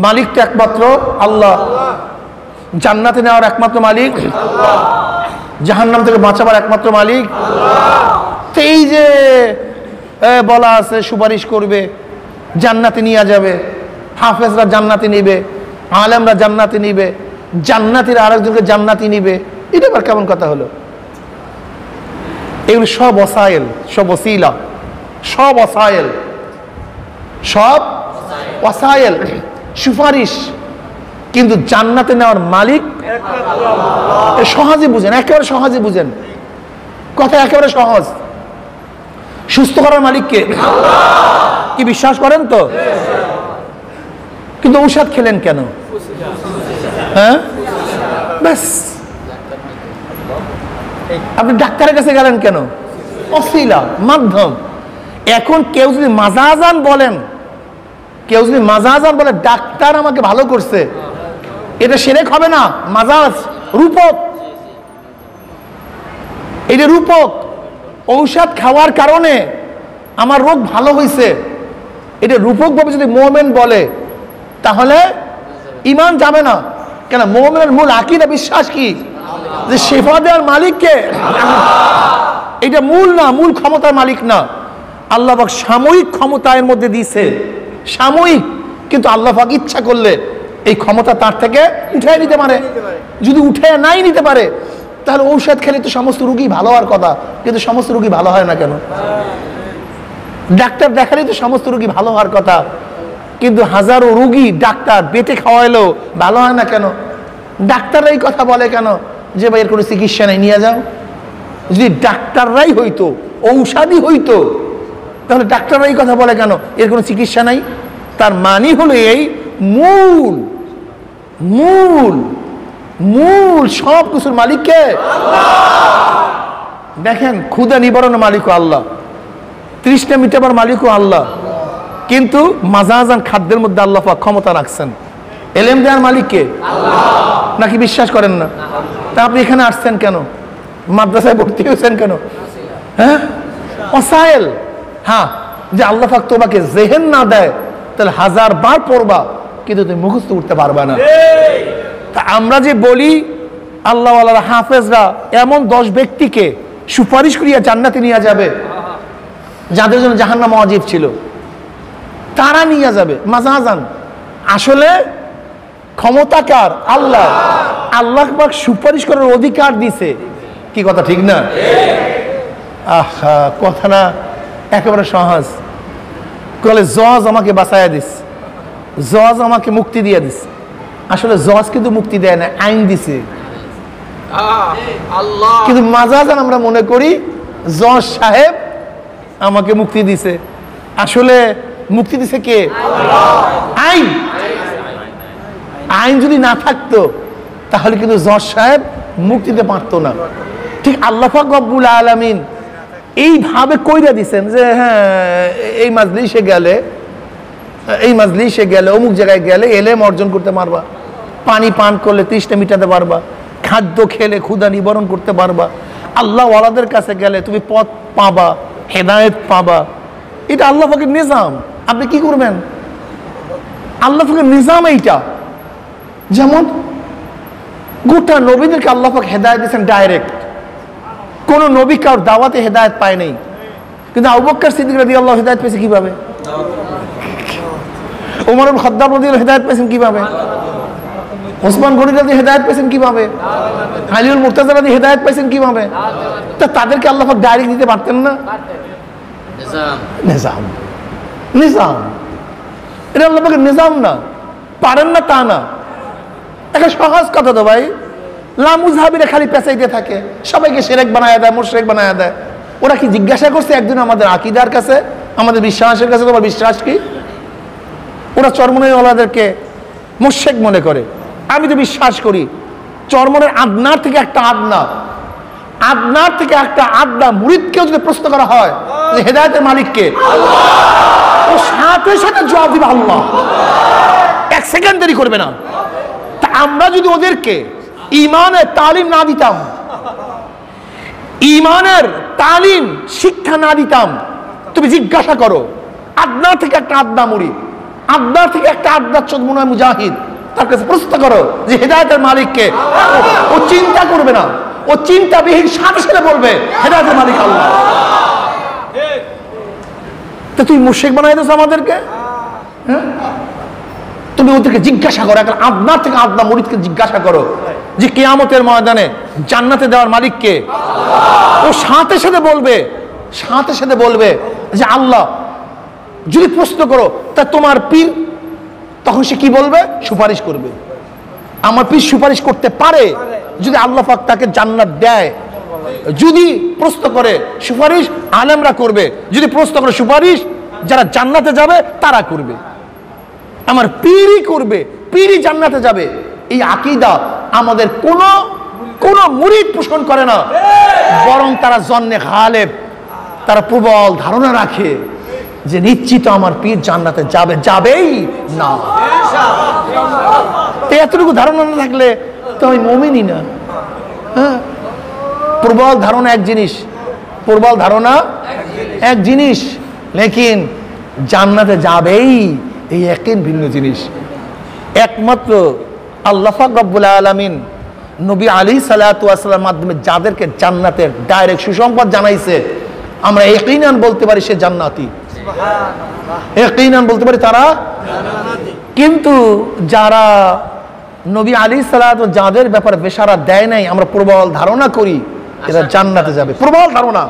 মালিক তো একমাত্র আল্লাহ, জান্নাতে নেওয়ার একমাত্র মালিক আল্লাহ, জাহান্নাম থেকে বাঁচাবার একমাত্র মালিক আল্লাহ। তো এই যে বলা আছে সুপারিশ করবে, জান্নাতে নিয়ে যাবে, হাফেজরা জান্নাতে নিবে, আলেমরা জান্নাতে নিবে, জান্নাতীরা আরেকজনকে জান্নাতি নিবে, এটা আবার কেমন কথা হলো? এগুলো সব ওসাইল, সব ওসিলা, সব ওসাইল, সব ওসাইল, সুপারিশ। কিন্তু জান্নাতে নেওয়ার মালিক সহজে বুঝেন, একেবারে সহজে বুঝেন, কথা একেবারে সহজ। সুস্থ করার মালিককে কি বিশ্বাস করেন তো? কিন্তু ঔষধ খেলেন কেন? হ্যাঁ, ব্যাস। আপনি ডাক্তারের কাছে গেলেন কেন? অসিলা, মাধ্যম। এখন কেউ যদি মাজাজান বলেন, কেউ যদি মাজাজান বলে ডাক্তার আমাকে ভালো করছে, এটা শিরক হবে না? মাজাজ, রূপক, এটা রূপক। ঔষধ খাওয়ার কারণে আমার রোগ ভালো হয়েছে, এটা রূপক ভাবে যদি মুমিন বলে তাহলে ঈমান যাবে না। কেন? মুমিনের মূল আকীদা বিশ্বাস কি? যে শিফা দেওয়ার মালিককে, এটা মূল না, মূল ক্ষমতার মালিক না। আল্লাহ পাক সাময়িক ক্ষমতা এর মধ্যে দিয়েছে, সাময়িক। কিন্তু আল্লাহ পাক ইচ্ছা করলে এই ক্ষমতা তার থেকে উঠে নিতে পারে। যদি উঠে নাই নিতে পারে তাহলে ঔষধ খেলে তো সমস্ত রোগী ভালো হওয়ার কথা, কিন্তু সমস্ত রোগী ভালো হয় না কেন? ডাক্তার দেখালেই তো সমস্ত রোগী ভালো হওয়ার কথা, কিন্তু হাজারো রোগী ডাক্তার বেটে খাওয়াইলেও ভালো হয় না কেন? ডাক্তাররাই কথা বলে কেন যে ভাই এর কোনো চিকিৎসা নেই, নিয়ে যাও। যদি ডাক্তাররাই হইতো, ঔষধই হইতো, তাহলে ডাক্তাররাই কথা বলে কেন এর কোনো চিকিৎসা নাই? তার মানে হলো এই মূল, মূল, মূল সব কিছুর মালিককে দেখেন। ক্ষুধা নিবারণের মালিকও আল্লাহ, তৃষ্ণা মিটাবার মালিকও আল্লাহ, কিন্তু মাজাজান খাদ্যের মধ্যে আল্লাহ পাক ক্ষমতা রাখছেন। এলেম দেওয়ার মালিককে নাকি বিশ্বাস করেন না? তা আপনি এখানে আসছেন কেন? মাদ্রাসায় ভর্তি হয়েছেন কেন? হ্যাঁ, ওসাইল। হ্যাঁ, যে আল্লাহ পাক তোমাকে জেহেন না দেয় তাহলে 1000 বার পড়বা কিন্তু তুমি মুখস্থ করতে পারবা না। তা আমরা যে বলি আল্লাহ ওয়ালারা, হাফেজরা এমন 10 ব্যক্তিকে সুপারিশ করিয়া জান্নাতে নিয়ে যাবে যাদের জন্য জাহান্নাম ওয়াজিব ছিল, তারা নিয়ে যাবে মাজাজান। আসলে ক্ষমতা কার? আল্লাহ। আল্লাহ পাক সুপারিশ করার অধিকার দিছে। কি কথা ঠিক না? আহা, কথা না একেবারে সহজ। বলে জজ আমাকে বাঁচাইয়া দিস, জজ আমাকে মুক্তি দিয়ে দিস। আসলে জজ কিন্তু মুক্তি দেয় না, আইন দিছে। কিন্তু মাজাজান আমরা মনে করি জজ সাহেব আমাকে মুক্তি দিছে, আসলে মুক্তি দিছে কে? আইন। আইন যদি না থাকতো তাহলে কিন্তু জজ সাহেব মুক্তি দিতে পারতো না। ঠিক আল্লাহ পাক রব্বুল আলামিন এইভাবে কইরা দিছেন যে হ্যাঁ এই মাজলিসে গেলে অমুক জায়গায় গেলে এলেম অর্জন করতে পারবা, পানি পান করলে তৃষ্ণা মিটাতে পারবা, খাদ্য খেলে ক্ষুধা নিবারণ করতে পারবা, আল্লাহ ওয়ালাদের কাছে গেলে তুমি পথ পাবা, হেদায়েত পাবা। এটা আল্লাহ পাকের নিজাম। আপনি কি করবেন? আল্লাহ পাকের নিজাম এইটা। যেমন গোটা নবীদেরকে আল্লাহ পাক হেদায়েত দিয়েছেন ডাইরেক্ট, কোন নবী কারোর দাওয়াতে হেদায়েত পায় নাই। কিন্তু আবু বকর সিদ্দিক রাদিয়াল্লাহু আনহু হেদায়েত পেয়েছে কিভাবে? ওমর ইবনে খাত্তাব রাদিয়াল্লাহু হেদায়েত পেয়েছেন কিভাবে? ওসমান গনি রাদিয়াল্লাহু হেদায়েত পেয়েছেন কিভাবে? আলীউল মুর্তাজা রাদিয়াল্লাহু হেদায়েত পেয়েছেন কিভাবে? তা তাদেরকে আল্লাহ পাক ডাইরেক্ট দিতে পারতেন না? নিজাম, নিজাম। এটা আল্লাহ পাকের নিজাম না, পারেন না তা না। একটা সহজ কথা তো ভাই, লামুজহাবিরা খালি পেঁচাইতে থাকে, সবাইকে শিরক বানায় দেয়, মুশরিক বানায় দেয়। ওরা কি জিজ্ঞাসা করছে একদিন আমাদের আকীদার কাছে, আমাদের বিশ্বাসের কাছে তোমার বিশ্বাস কি? ওরা চরমনের ওলাদেরকে মুশরিক মনে করে। আমি তো বিশ্বাস করি চরমনের আদনার থেকে একটা আদনা মুরিদকেও যদি প্রশ্ন করা হয় যে হেদায়েতের মালিককে, ও সাথে সাথে জবাব দিবে আল্লাহ, এক সেকেন্ড দেরি করবে না। তা আমরা যদি ওদেরকে ঈমানের তালিম না দিতাম, ঈমানের তালিম শিক্ষা না দিতাম, তুমি জিজ্ঞাসা করো আদনা থেকে একটা আদনা মুরিদ, আদনা থেকে একটা আদনা চোদমুনা মুজাহিদ, তার কাছে প্রশ্ন করো যে হেদায়েতের মালিককে, ও চিন্তা করবে না, ও চিন্তাবিহীন সাথে সাথে বলবে হেদায়েতের মালিক আল্লাহ। তো তুই মুশরিক বানাই দিস আমাদেরকে? হ্যাঁ, তুমি ওদেরকে জিজ্ঞাসা করো, এখন আদনার থেকে আদনা মুরিদকে জিজ্ঞাসা করো যে কিয়ামতের ময়দানে জান্নাতে দেওয়ার মালিক কে? ও সাথে সাথে বলবে যে আল্লাহ। যদি প্রশ্ন করো তা তোমার পীর, তখন সে কি বলবে? সুপারিশ করবে। আমার পীর সুপারিশ করতে পারে যদি আল্লাহ পাক তাকে জান্নাত দেয়। যদি প্রশ্ন করে সুপারিশ আলেমরা করবে, যদি প্রশ্ন করে সুপারিশ যারা জান্নাতে যাবে তারা করবে। আমার পীরই করবে, পীরই জান্নাতে যাবে। এই আকীদা আমাদের কোন মুরিদ পোষণ করে না, বরং তারা জন্নে গালেব, তারা প্রবল ধারণা রাখে যে নিশ্চিত আমার পীর জান্নাতে যাবেই না। এতটুকু ধারণা না থাকলে তো আমি মুমিনই না। হ্যাঁ, প্রবল ধারণা এক জিনিস, লেকিন জান্নাতে যাবেই এই ইয়াকিন ভিন্ন জিনিস। একমাত্র আল্লাহ পাক রব্বুল আলামিন নবী আলাইহিস সালাতু ওয়াস সালামের মাধ্যমে যাদেরকে জান্নাতের ডাইরেক্ট সুসংবাদ জানাইছে, আমরা ইয়াকিনান বলতে পারি সে জান্নাতি, ইয়াকিনান বলতে পারি তারা জান্নাতি। কিন্তু যারা নবী আলাইহিস সালাতু যাদের ব্যাপারে বেশারাত দেয় নাই, আমরা প্রবল ধারণা করি এরা জান্নাতে যাবে। প্রবল ধারণা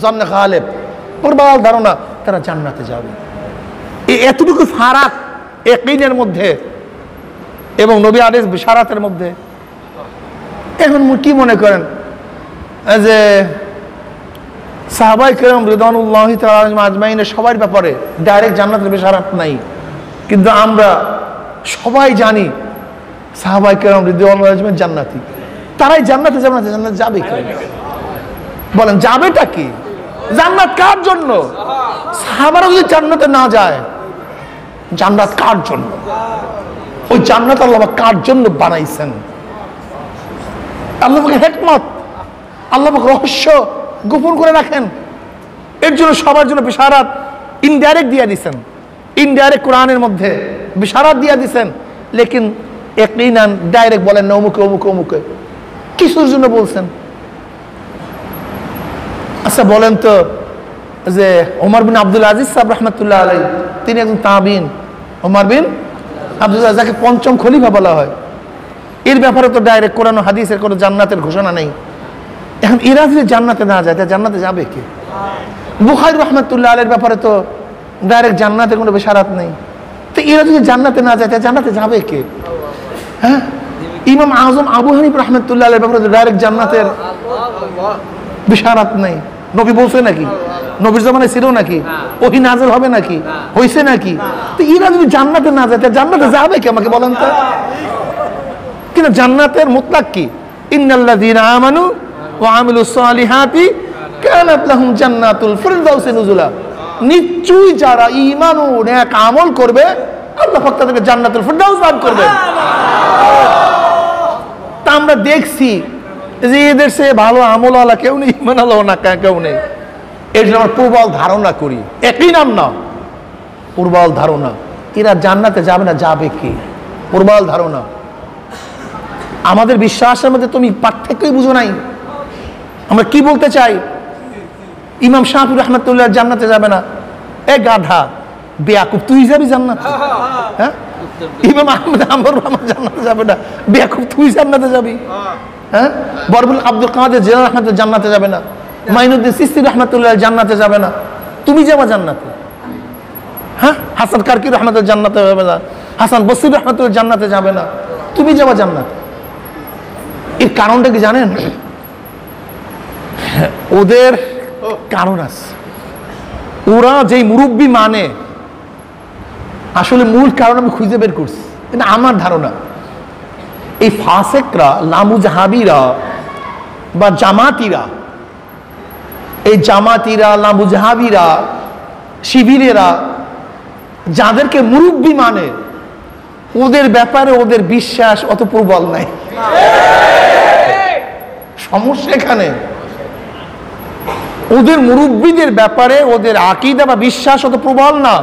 জন্নে গালেব, প্রবল ধারণা তারা জান্নাতে যাবে। এতটুকু ফারাক ইয়াকিনের মধ্যে এবং নবী আলাইহিস বিশারাতের মধ্যে। এখন কি মনে করেন যে সাহাবায়ে কেরাম রিদওয়ানুল্লাহি তাআলা আলাইহিম আজমাইনের সবার ব্যাপারে ডাইরেক্ট জান্নাতের বিশারাত নাই, কিন্তু আমরা সবাই জানি সাহাবায়ে কেরাম রিদওয়ানুল্লাহি আজমাইন জান্নাতি। তারাই জান্নাতে যাবে কি? বলেন যাবেটা কি? জান্নাত কার জন্য? সাহাবারা যদি জান্নাতে না যায়, জান্নাত কার জন্য? ওই জান্নাত আল্লাহ কার জন্য বানাইছেন? আল্লাহ পাকের হিকমত, আল্লাহ পাক রহস্য গোপন করে রাখেন। এর জন্য সবার জন্য বিশারাত ইনডাইরেক্ট দিয়ে দিয়েছেন, ইনডাইরেক্ট কোরআনের মধ্যে বিশারাত দিয়ে দিয়েছেন, লেকিন ইয়াকিনান ডাইরেক্ট বলেন না অমুকে কিছুর জন্য বলছেন। আচ্ছা বলেন তো যে ওমর বিন আব্দুল আজিজ সাহেব রহমতুল্লাহ আলাইহি, তিনি একজন তাবিন, ওমর বিন আব্দুল আজিজ যাকে পঞ্চম খলিফা বলা হয়, এর ব্যাপারে তো ডাইরেক্ট কোরআন ও হাদিসের কোনো জান্নাতের ঘোষণা নেই। এখন এরা যদি জান্নাতে না যায় তা জান্নাতে যাবে কে? বুখারী রহমতুল্লাহ আলাইহির ব্যাপারে তো ডাইরেক্ট জান্নাতে কোনো বেশারাত নেই। তো এরা যদি জান্নাতে না যায় তাহলে জান্নাতে যাবে কে? হ্যাঁ, ইমাম আজম আবু হানিফা রাহমাতুল্লাহ আলাইহির ব্যাপারে ডাইরেক্ট জান্নাতের বেশারাত নেই। নবী বলছে নাকি? নবীর জামানায় ছিল নাকি? ওহী নাযিল হবে নাকি? হইছে নাকি? তো এরা যদি জান্নাতে না যায় তাহলে জান্নাতে যাবে কে? আমাকে বলেন তো। কিন্তু জান্নাতের মুতলাক কি? ইন্নাল্লাযীনা আমানু ওয়া আমিলুস সালিহাতি কানাত লাহুম জান্নাতুল ফিরদাউসি নুজুলা। নিশ্চয়ই যারা ঈমান ও নেক আমল করবে আল্লাহ পাক তাদেরকে জান্নাতুল ফিরদাউস দান করবেন। তা আমরা দেখছি যে এদের সে ভালো আমলওয়ালা কেউ নেই, ঈমান ওয়ালা কেউ নেই। এর জন্য আমরা প্রবল ধারণা করি, একই নাম না, প্রবল ধারণা এরা জান্নাতে যাবে না, যাবে কি? প্রবল ধারণা। আমাদের বিশ্বাসের মধ্যে তুমি পার্থক্যই বুঝো নাই। আমরা কি বলতে চাই? ইমাম শাফি রাহমাতুল্লাহ জান্নাতে যাবে না, এ গাধা বেয়াকুব, তুই যাবি জান্নাতে? হ্যাঁ, ইমাম আহমদ হাম্বল জান্নাতে যাবে না, বেয়াকুব তুই জান্নাতে যাবি? হ্যাঁ, বরবুল আব্দুল কাদের জিলানী রাহমাতুল্লাহ জান্নাতে যাবে না, মাইনুদ্দিন চিশতি রাহমাতুল্লাহ জান্নাতে যাবে না, তুমি যাবা জান্নাতে? হ্যাঁ, হাসান কারকি রাহমাতুল্লাহ জান্নাতে যাবে না, হাসান বসরি রাহমাতুল্লাহ জান্নাতে যাবে না, তুমি যাবা জান্নাতে। এর কারণটা কি জানেন? ওদের কারণ আছে। ওরা যেই মুরব্বী মানে, আসলে মূল কারণ আমি খুঁজে বের করছি, এটা আমার ধারণা। এই ফাসেকরা, লামুজাহাবিরা বা জামাতিরা, এই জামাতিরা, লামুজাহাবিরা, শিবিরেরা যাদেরকে মুরব্বী মানে, ওদের ব্যাপারে ওদের বিশ্বাস অত প্রবল নাই। সমস্যা এখানে ওদের মুরব্বীদের ব্যাপারে ওদের আকীদা বা বিশ্বাস অত প্রবল না।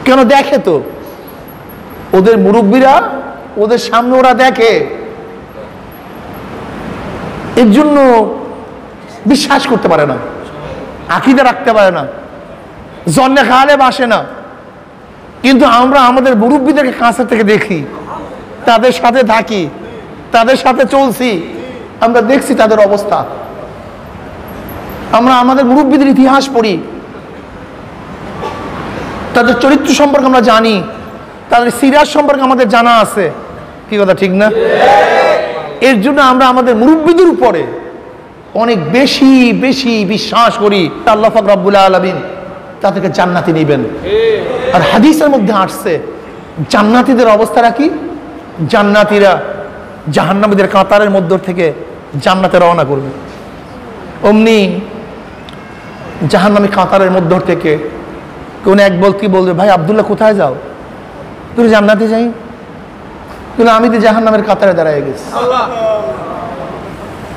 কেন? দেখে তো ওদের মুরব্বীরা, ওদের সামনে ওরা দেখে, এর জন্য বিশ্বাস করতে পারে না, আকীদা রাখতে পারে না, জন্নে খালে বাসে না। কিন্তু আমরা আমাদের মুরব্বীদেরকে কাছে থেকে দেখি, তাদের সাথে থাকি, তাদের সাথে চলছি, আমরা দেখছি তাদের অবস্থা। আমরা আমাদের মুরব্বীদের ইতিহাস পড়ি, তাদের চরিত্র সম্পর্কে আমরা জানি, তাদের সিরাত সম্পর্কে আমাদের জানা আছে। কি কথা ঠিক না? এর জন্য আমরা আমাদের মুরব্বীদের উপরে অনেক বেশি বেশি বিশ্বাস করি। আল্লাহ পাক রব্বুল আলামিন তাদেরকে জান্নাতে নেবেন। আর হাদিসের মধ্যে আসছে জান্নাতীদের অবস্থাটা কি? জান্নাতীরা জাহান্নামীদের কাতারের মধ্য থেকে জান্নাতে রওনা করবে। অমনি জাহান্নামী কাতারের মধ্য থেকে কোন এক ব্যক্তি বলবে, ভাই আব্দুল্লাহ কোথায় যাও? তুমি জান্নাতে যাই? কিন্তু আমি তো জাহান্নামের কাতারে দাঁড়ায় গেছি।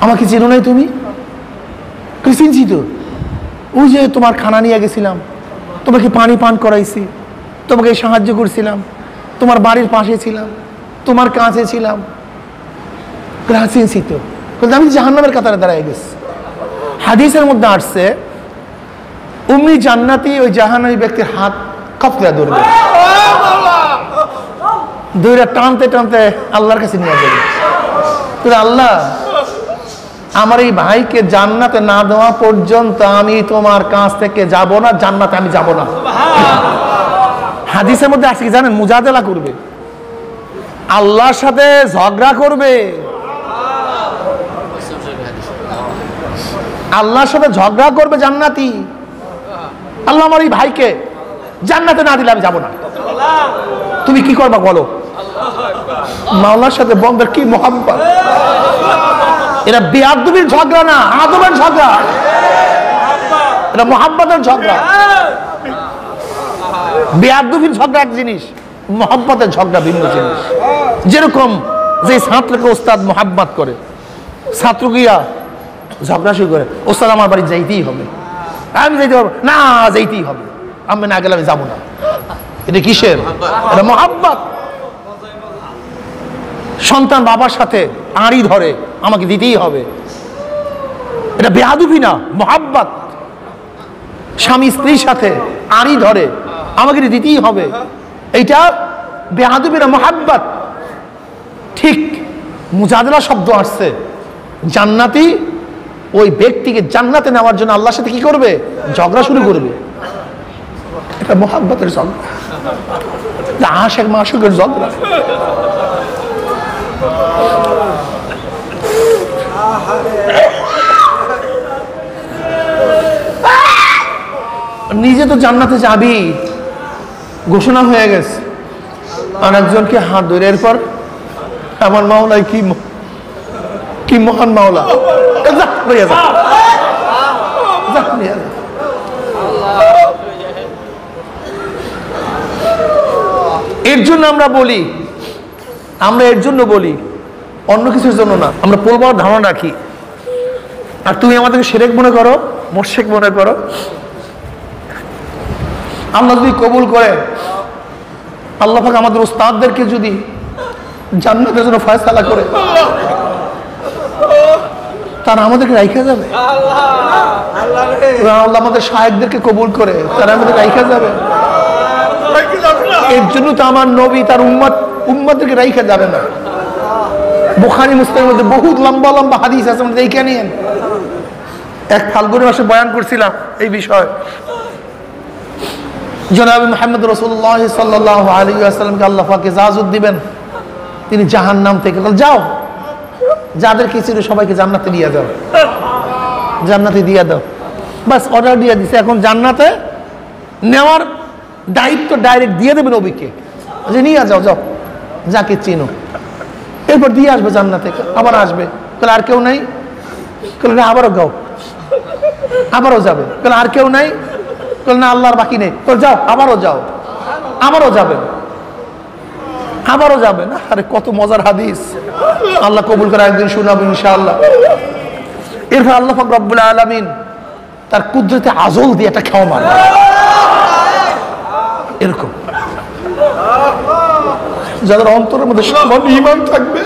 আমাকে চেনো নাই তুমি? চিনছি তো, ওই যে তোমার খানা নিয়ে গেছিলাম, তোমাকে পানি পান করাইছি, তোমাকে সাহায্য করছিলাম, তোমার বাড়ির পাশে ছিলাম, তোমার কাছে ছিলাম, চিনছি তো। কিন্তু আমি জাহান্নামের কাতারে দাঁড়ায় গেছি। হাদিসের মধ্যে আসছে উম্মি জান্নাতি ওই জাহান্নামী ব্যক্তির হাত কপড়ে ধরবে, ধরে টানতে টানতে আল্লাহর কাছে নিয়ে যাবে। আল্লাহ, আমার এই ভাইকে জান্নাতে না দেওয়া পর্যন্ত আমি তোমার কাছ থেকে যাব না, জান্নাতে আমি যাব না। হাদিসের মধ্যে আছে কি জানেন? মুজাদেলা করবে, আল্লাহর সাথে ঝগড়া করবে, আল্লাহর সাথে ঝগড়া করবে জান্নাতি। আল্লাহ, আমার এই ভাইকে জান্নাতে না দিলে আমি যাব না। তুমি কি করবা বলো? মাওলার সাথে বন্দার কি মোহাব্বত! এটা বেয়াদবির ঝগড়া না, আদবের ঝগড়া, এটা মোহাব্বতের ঝগড়া। বেয়াদবির ঝগড়া এক জিনিস, মোহাব্বতের ঝগড়া ভিন্ন জিনিস। যেরকম যে ছাত্রকে ওস্তাদ মোহাব্বত করে, ছাত্র গিয়া ঝগড়া শুরু করে, ওস্তাদ আমার বাড়ি যাইতেই হবে, আমি যাইতে পারবো না, যাইতেই হবে, আমি না গেলে আমি যাবো না। এটা কিসের? এটা মোহাব্বত। সন্তান বাবার সাথে আড়ি ধরে, আমাকে দিতেই হবে, এটা বেয়াদবি না, মোহাব্বত। স্বামী স্ত্রীর সাথে আড়ি ধরে, আমাকে দিতেই হবে, এইটা বেয়াদবি না, মোহাব্বত। ঠিক মুজাদেলা শব্দ আসছে, জান্নাতি ওই ব্যক্তিকে জান্নাতে নেওয়ার জন্য আল্লাহর সাথে কি করবে? ঝগড়া শুরু করবে। এটা মোহাব্বতের ঝগড়া, আশেক মাশুকের ঝগড়া। নিজে তো জান্নাতে যাবি, ঘোষণা হয়ে গেছে, আর একজনকে হাত ধরে এরপর আমার মাওলাই কি মহান মাওলা, এর জন্য আমরা বলি, এর জন্য বলি, অন্য কিছুর জন্য না। আমরা পূর্বার ধারণা রাখি, আর তুমি আমাদেরকে শিরক মনে করো, মুশরিক মনে করো। আল্লাহ যদি কবুল করে, আল্লাহ পাক আমাদের উস্তাদদেরকে যদি জান্নাতের জন্য ফয়সালা করে, তারা আমাদেরকে রাইখা যাবে। আল্লাহ আমাদের শায়েখদেরকে কবুল করে, তারা আমাদের রাইখা যাবে। এর জন্য তো আমার নবী তার উম্মতদেরকে রাইখা যাবে না। বুখারী মুসলিমের মধ্যে বহুত লম্বা লম্বা হাদিস আছে, আমরা দেখে নিন। এক ফাল্গুনী মাসে বয়ান করছিলাম এই বিষয়। জনাব মুহাম্মদ রাসূলুল্লাহ সাল্লাল্লাহু আলাইহি ওয়াসাল্লামকে আল্লাহ পাক ইজাজত দিবেন, তিনি জাহান্নাম থেকে যাও, যাদের কি ছিল সবাইকে জান্নাতে দিয়ে দাও, জান্নাতে দিয়ে দাও। বাস অর্ডার দিয়ে দিছে, এখন জান্নাতে নেওয়ার দায়িত্ব ডাইরেক্ট দিয়ে দেবে নবীকে, যে নিয়ে যাও, যাও যাকে চিনো, এরপর দিয়ে আসবে জান্নাতে। আবার আসবে, তাহলে আর কেউ নাই, তাহলে আবারও গাও, আবারও যাবে, তাহলে আর কেউ নাই, তাহলে না আল্লাহর বাকি নেই, তো যাও, আবারও যাও, আবারও যাবেন, আবারও যাবেন। আরে কত মজার হাদিস, আল্লাহ কবুল করে একদিন শোনাবেন ইনশাআল্লাহ। এরপর আল্লাহ পাক রব্বুল আলামিন তার কুদরতে আজল দিয়ে একটা খাওয়া মারে, এরকম যাদের অন্তরের মধ্যে সামান্য ঈমান থাকবে,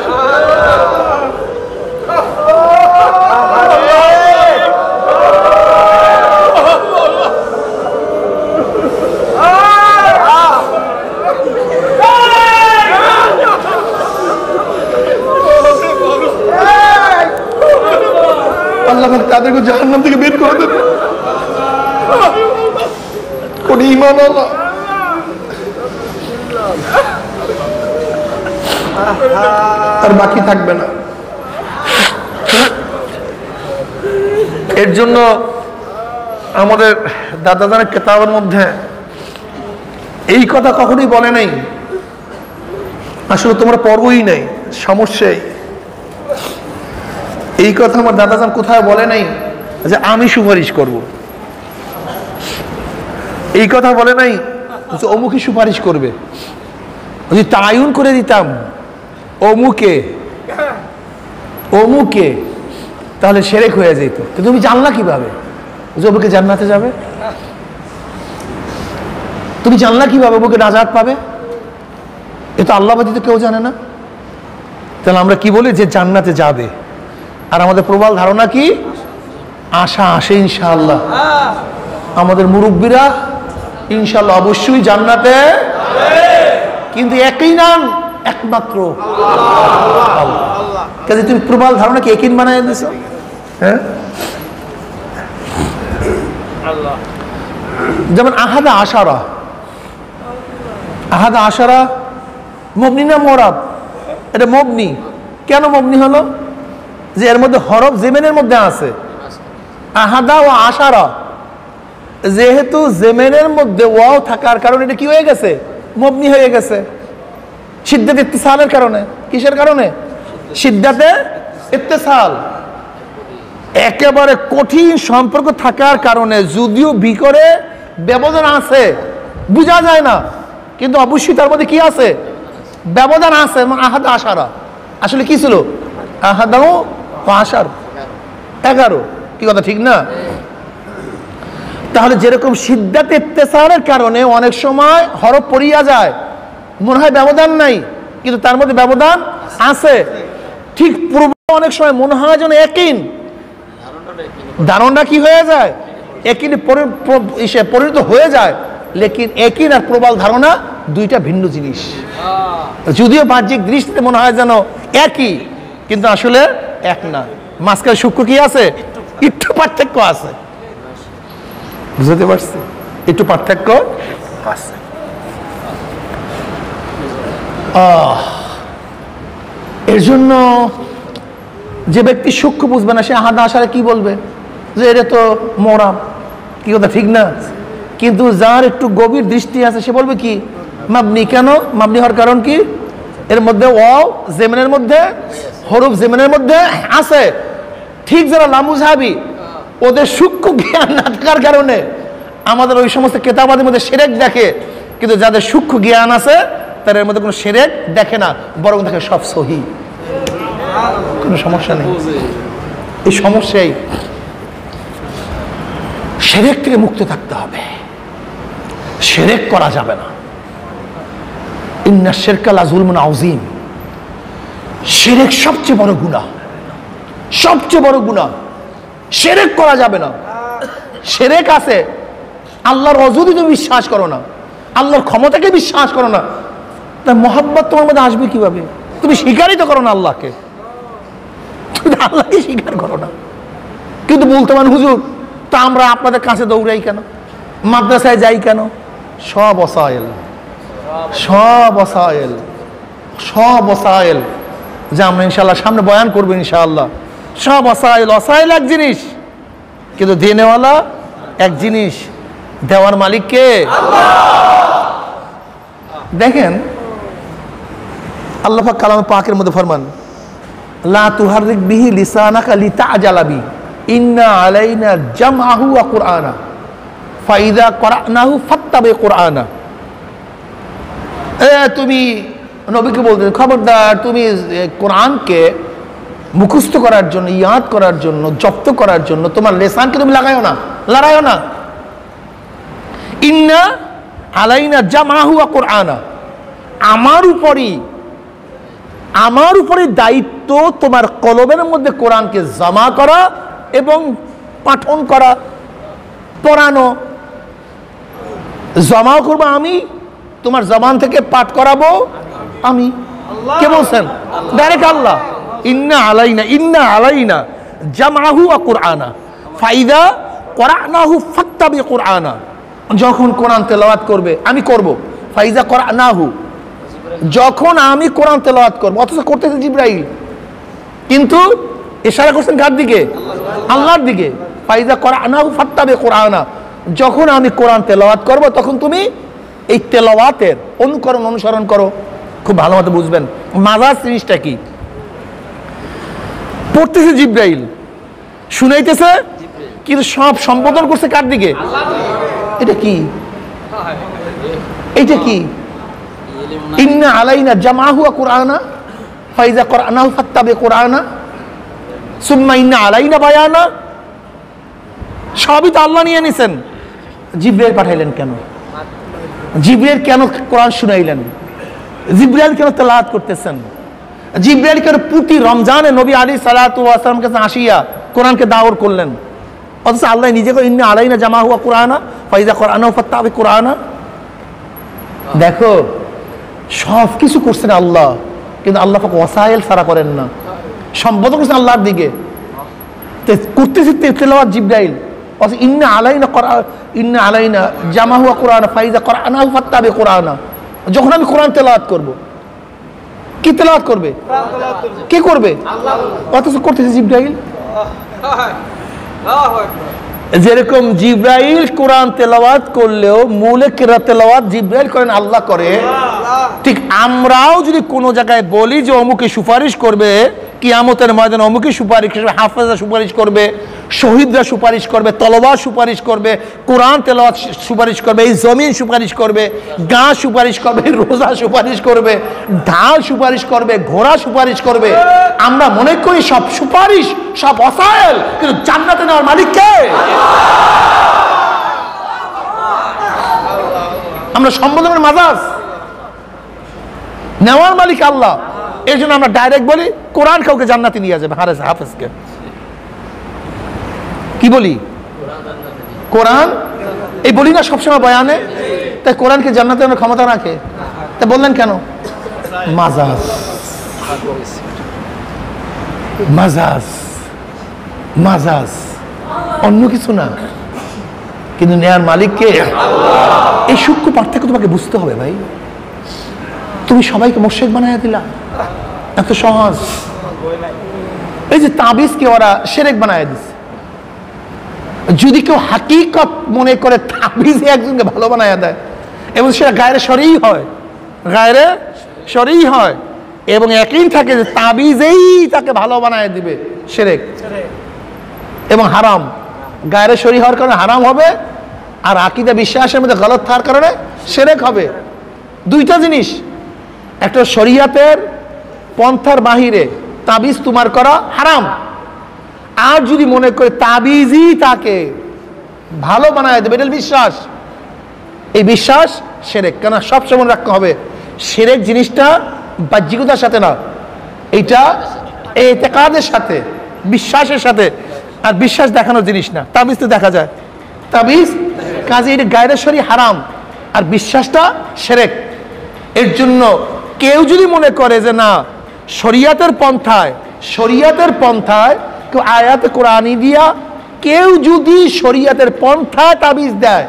আল্লাহ তাদেরকে জাহান্নাম থেকে বের করে দেবে। কোন ঈমান আল্লাহ আর বাকি থাকবে না। এর জন্য আমাদের দাদাদের কিতাবের মধ্যে এই কথা কখনোই বলে নাই, আসলে তোমরা পড়োই নাই, সমস্যাই এই কথা আমার দাদাজান কোথায় বলে নাই যে আমি সুপারিশ করব, এই কথা বলে নাই যে অমুকে সুপারিশ করবে। যদি তায়ুন করে দিতাম অমুকে অমুকে, তাহলে শিরক হয়ে যেত। কিন্তু তুমি জানলা কিভাবে যে অমুকে জান্নাতে যাবে? তুমি জানলা কিভাবে অমুকে নাজাত পাবে? এ তো আল্লাহ ব্যতীত কেউ জানে না। তাহলে আমরা কি বলি যে জান্নাতে যাবে, আর আমাদের প্রবল ধারণা কি? আশা আসে ইনশাআল্লাহ। আমাদের মুরব্বীরা ইনশাআল্লাহ অবশ্যই জান্নাতে, কিন্তু একই নাম একমাত্র আল্লাহ। কাজে তুমি প্রবল ধারণা কি একই বানায় দিছো? হ্যাঁ, যেমন আহাদা আশারা, আহাদা আশারা মবনি না মোরাব? এটা মবনি। কেন মবনি হলো? যে এর মধ্যে হরফ জেমেনের মধ্যে আছে। আহাদা ও আশারা, যেহেতু জেমেনের মধ্যে ওয়াও থাকার কারণে এটা কি হয়ে গেছে? মবনি হয়ে গেছে। সিদ্দাতে ইত্তিসালের কারণে। কিসের কারণে? সিদ্দাতে ইত্তিসাল। একেবারে কঠিন সম্পর্ক থাকার কারণে, যদিও ভিতরে ব্যবধান আছে, বোঝা যায় না, কিন্তু অবশ্যই তার মধ্যে কি আছে? ব্যবধান আছে। আহাদা আশারা আসলে কি ছিল? আহাদা ও আশার 11। কি কথা ঠিক না? তাহলে যেরকম সিদ্দাতে ইত্তিসালের কারণে অনেক সময় হরফ পড়িয়া যায়, মনে হয় ব্যবধান নাই, কিন্তু তার মধ্যে ব্যবধান আছে। ঠিক পূর্ব অনেক সময় মনে হয় যেন একই, ধারণা কি হয়ে যায়? একই পরিণত হয়ে যায়, লেকিন একই আর প্রবল ধারণা দুইটা ভিন্ন জিনিস। যদিও বাহ্যিক দৃষ্টিতে মনে হয় যেন একই, কিন্তু আসলে এক না। মাঝখানে সূক্ষ্ম কি আছে? একটু পার্থক্য আছে। বুঝতে পারছি? একটু পার্থক্য আছে। এর জন্য যে ব্যক্তি সূক্ষ্ম বুঝবে না সে আহাদা আশারে কি বলবে যে এটা তো মরা, কি কথা ঠিক না? কিন্তু যার একটু গভীর দৃষ্টি আছে সে বলবে কি মাবনি। কেন মাবনি হওয়ার কারণ কি? এর মধ্যে ওয়াও জেমিনের মধ্যে হরফ জেমিনের মধ্যে আছে। ঠিক যারা লামুজহাবি ওদের সূক্ষ্ম জ্ঞান না থাকার কারণে আমাদের ওই সমস্ত কেতাবাদের মধ্যে শিরক দেখে, কিন্তু যাদের সূক্ষ্ম জ্ঞান আছে তার এর মধ্যে কোনো শিরক দেখে না, বরং দেখে সব সহি, কোনো সমস্যা নেই। এই সমস্যাই শিরক থেকে মুক্ত থাকতে হবে, শিরক করা যাবে না। ইন্না শিরকা লাযুলমুন আযীম, শিরক সবচেয়ে বড় গুনাহ, সবচেয়ে বড় গুনাহ। শিরক করা যাবে না। শিরক আছে আল্লাহর অজুদি তুমি বিশ্বাস করো না, আল্লাহর ক্ষমতাকে বিশ্বাস করো না, তার মহব্বত তোমার মধ্যে আসবে কিভাবে? তুমি স্বীকারই তো করো না আল্লাহকে, তুমি আল্লাহকে স্বীকার করো না। কিন্তু বলতে পারেন হুজুর তা আমরা আপনাদের কাছে দৌড়াই কেন, মাদ্রাসায় যাই কেন? সব ওসাইল, সব ওসাইল, সব ওসাইল যে আমরা ইনশাআল্লাহ সামনে বয়ান করবো ইনশাআল্লাহ। সব ওসাইল, ওসাইল এক জিনিস, কিন্তু দেনেওয়ালা এক জিনিস। দেওয়ার মালিক কে? দেখেন আল্লাহ পাক কালামে পাকের মধ্যে ফরমান লা তুহাররিক বিহি লিসানাকা লিতাআজালা বি ইন্না আলাইনা জামআহু ওয়া কুরআনা ফাইযা ক্বরানাহু ফাত্তাবি কুরআনা। তুমি নবীকে বলতেন খবরদার তুমি কোরআনকে মুখস্থ করার জন্য, ইয়াদ করার জন্য, জব্দ করার জন্য তোমার লেসানকে তুমি লাগাইও না, লড়াইও না। ইন্না আলাইনা জামআহু ওয়া কুরআনা, আমার উপরই দায়িত্ব তোমার কলবের মধ্যে কোরআনকে জমা করা এবং পাঠন করা, পড়ানো। জমাও করবো আমি, তোমার জবান থেকে পাঠ করাবো আমি। কে বলছেন? ডাইরেক্ট আল্লাহ। ইন্না আলাইনা জামআহু ওয়া কুরআনা ফাইদা ক্বরানাহু ফাত্তাবি কুরআনা। যখন কোরআন তেলাওয়াত করবে আমি করব, ফাইজা ক্বরানাহু, যখন আমি কোরআন তেলাওয়াত করব। অথচ করতেছে জিবরাইল, কিন্তু ইশারা করছেন কার দিকে? আল্লাহর দিকে। ফাইজা ক্বরানাহু ফাত্তাবি কুরআনা, যখন আমি কোরআন তেলাওয়াত করব তখন তুমি এই তেলাওয়াতের অনুসরণ করো। খুব ভালো মতো বুঝবেন মাজাজ জিনিসটা কি। পড়তেছে জিবরাইল, শুনাইতেছে, কিন্তু সব সম্বোধন করছে কার দিকে? এটা কি? এটা কি? ইন্না আলাইনা জামআহু ওয়া কুরআনা ফাইজা ক্বরানাহু ফাত্তাবি কুরআনা সুম্মা ইন্না আলাইনা বায়ানা। সবই তো আল্লাহ নিয়ে নিছেন। জিবরাইল পাঠাইলেন কেন? জিবরাইল কেন কোরআন শুনাইলেন? জিবরাইল কেন তেলাওয়াত করতেছেন? জিবরাইল কেন প্রতি রমজানে নবী আলাইহিস সালাতু ওয়াস সালাম কাছে আসিয়া কোরআনকে দাওয়াত করলেন? অথচ আল্লাহ নিজে ইন্না আলাইনা জামআহু ওয়া কুরআনা ফাইজা ক্বরানাহু ফাত্তাবি কুরআনা। দেখো সব কিছু করছেন আল্লাহ, কিন্তু আল্লাহ পাক ওয়াসাইল সারা করেন না, সম্বোধন করছেন আল্লাহর দিকে। করতেছে তেলাওয়াত জিবরাইল, অথচ ইন্না আলাইনা জামআহু ওয়া কুরআনা ফাইজা ক্বরানাহু ফাত্তাবি কুরআনা। যখন আমি কোরআন তেলাওয়াত করব, কি তেলাওয়াত করবে? কে করবে? অথচ করতেছে জিবরাইল। যেরকম জিবরাইল কোরআন তেলাওয়াত করলেও মূলে কিরাত তেলাওয়াত জিবরাইল করেন, আল্লাহ করে। ঠিক আমরাও যদি কোনো জায়গায় বলি যে অমুকে সুপারিশ করবে কিয়ামতের ময়দানে, অমুকে সুপারিশ করবে, হাফেজরা সুপারিশ করবে, শহীদরা সুপারিশ করবে, তলবা সুপারিশ করবে, কোরআন তেলাওয়াত সুপারিশ করবে, এই জমিন সুপারিশ করবে, গাঁ সুপারিশ করবে, রোজা সুপারিশ করবে, ঢাল সুপারিশ করবে, ঘোড়া সুপারিশ করবে। আমরা মনে করি সব সুপারিশ, সব ওসাইল, কিন্তু জান্নাতে নেওয়ার মালিক কে? আমরা সম্বোধনের মাজাজ, নেওয়ার মালিক আল্লাহ। এই জন্য আমরা ডাইরেক্ট বলি কোরআন কাউকে জান্নাতে নিয়ে যাবে, হাফেজকে কি বলি? কোরআন এই বলি না সবসময় বয়ানে, তাই কোরআনকে জান্নাতে আনার ক্ষমতা রাখে। তা বললেন কেন? মাজাজ, মাজাজ, মাজাজ, অন্য কিছু না। কিন্তু নেয়ার মালিক কে? এই সূক্ষ্ম পার্থক্য তোমাকে বুঝতে হবে ভাই। তুমি সবাইকে মুশরিক বানায় দিলা, এত সহজ। এই যে তাবিজকে ওরা শিরক বানায় দিছে। যদি কেউ হাকিকত মনে করে তাবিজে একজনকে ভালো বানায় দেয় এবং সেটা গায়রে শরঈ হয়, গায়রে শরঈ হয় এবং একই থাকে যে তাবিজেই তাকে ভালো বানায় দিবে, শিরক এবং হারাম। গায়রে শরঈ হওয়ার কারণে হারাম হবে, আর আকীদা বিশ্বাসের মধ্যে গলত থাকার কারণে শিরক হবে। দুইটা জিনিস, একটা শরীয়তের পন্থার বাহিরে তাবিজ তোমার করা হারাম, আর যদি মনে করে তাবিজই তাকে ভালো বানায় দেবে, এটা বিশ্বাস, এই বিশ্বাস শিরক। কেন সবসময় মনে রাখতে হবে শিরক জিনিসটা বাহ্যিকতার সাথে না, এটা ইতিকাদের সাথে, বিশ্বাসের সাথে। আর বিশ্বাস দেখানোর জিনিস না, তাবিজ তো দেখা যায়, তাবিজ কাজে এটা গায়রে শরঈ হারাম, আর বিশ্বাসটা শিরক। এর জন্য কেউ যদি মনে করে যে না শরীয়তের পন্থায় কেউ আয়াতে কোরআনী দিয়া কেউ যদি শরীয়তের পন্থায় তাবিজ দেয়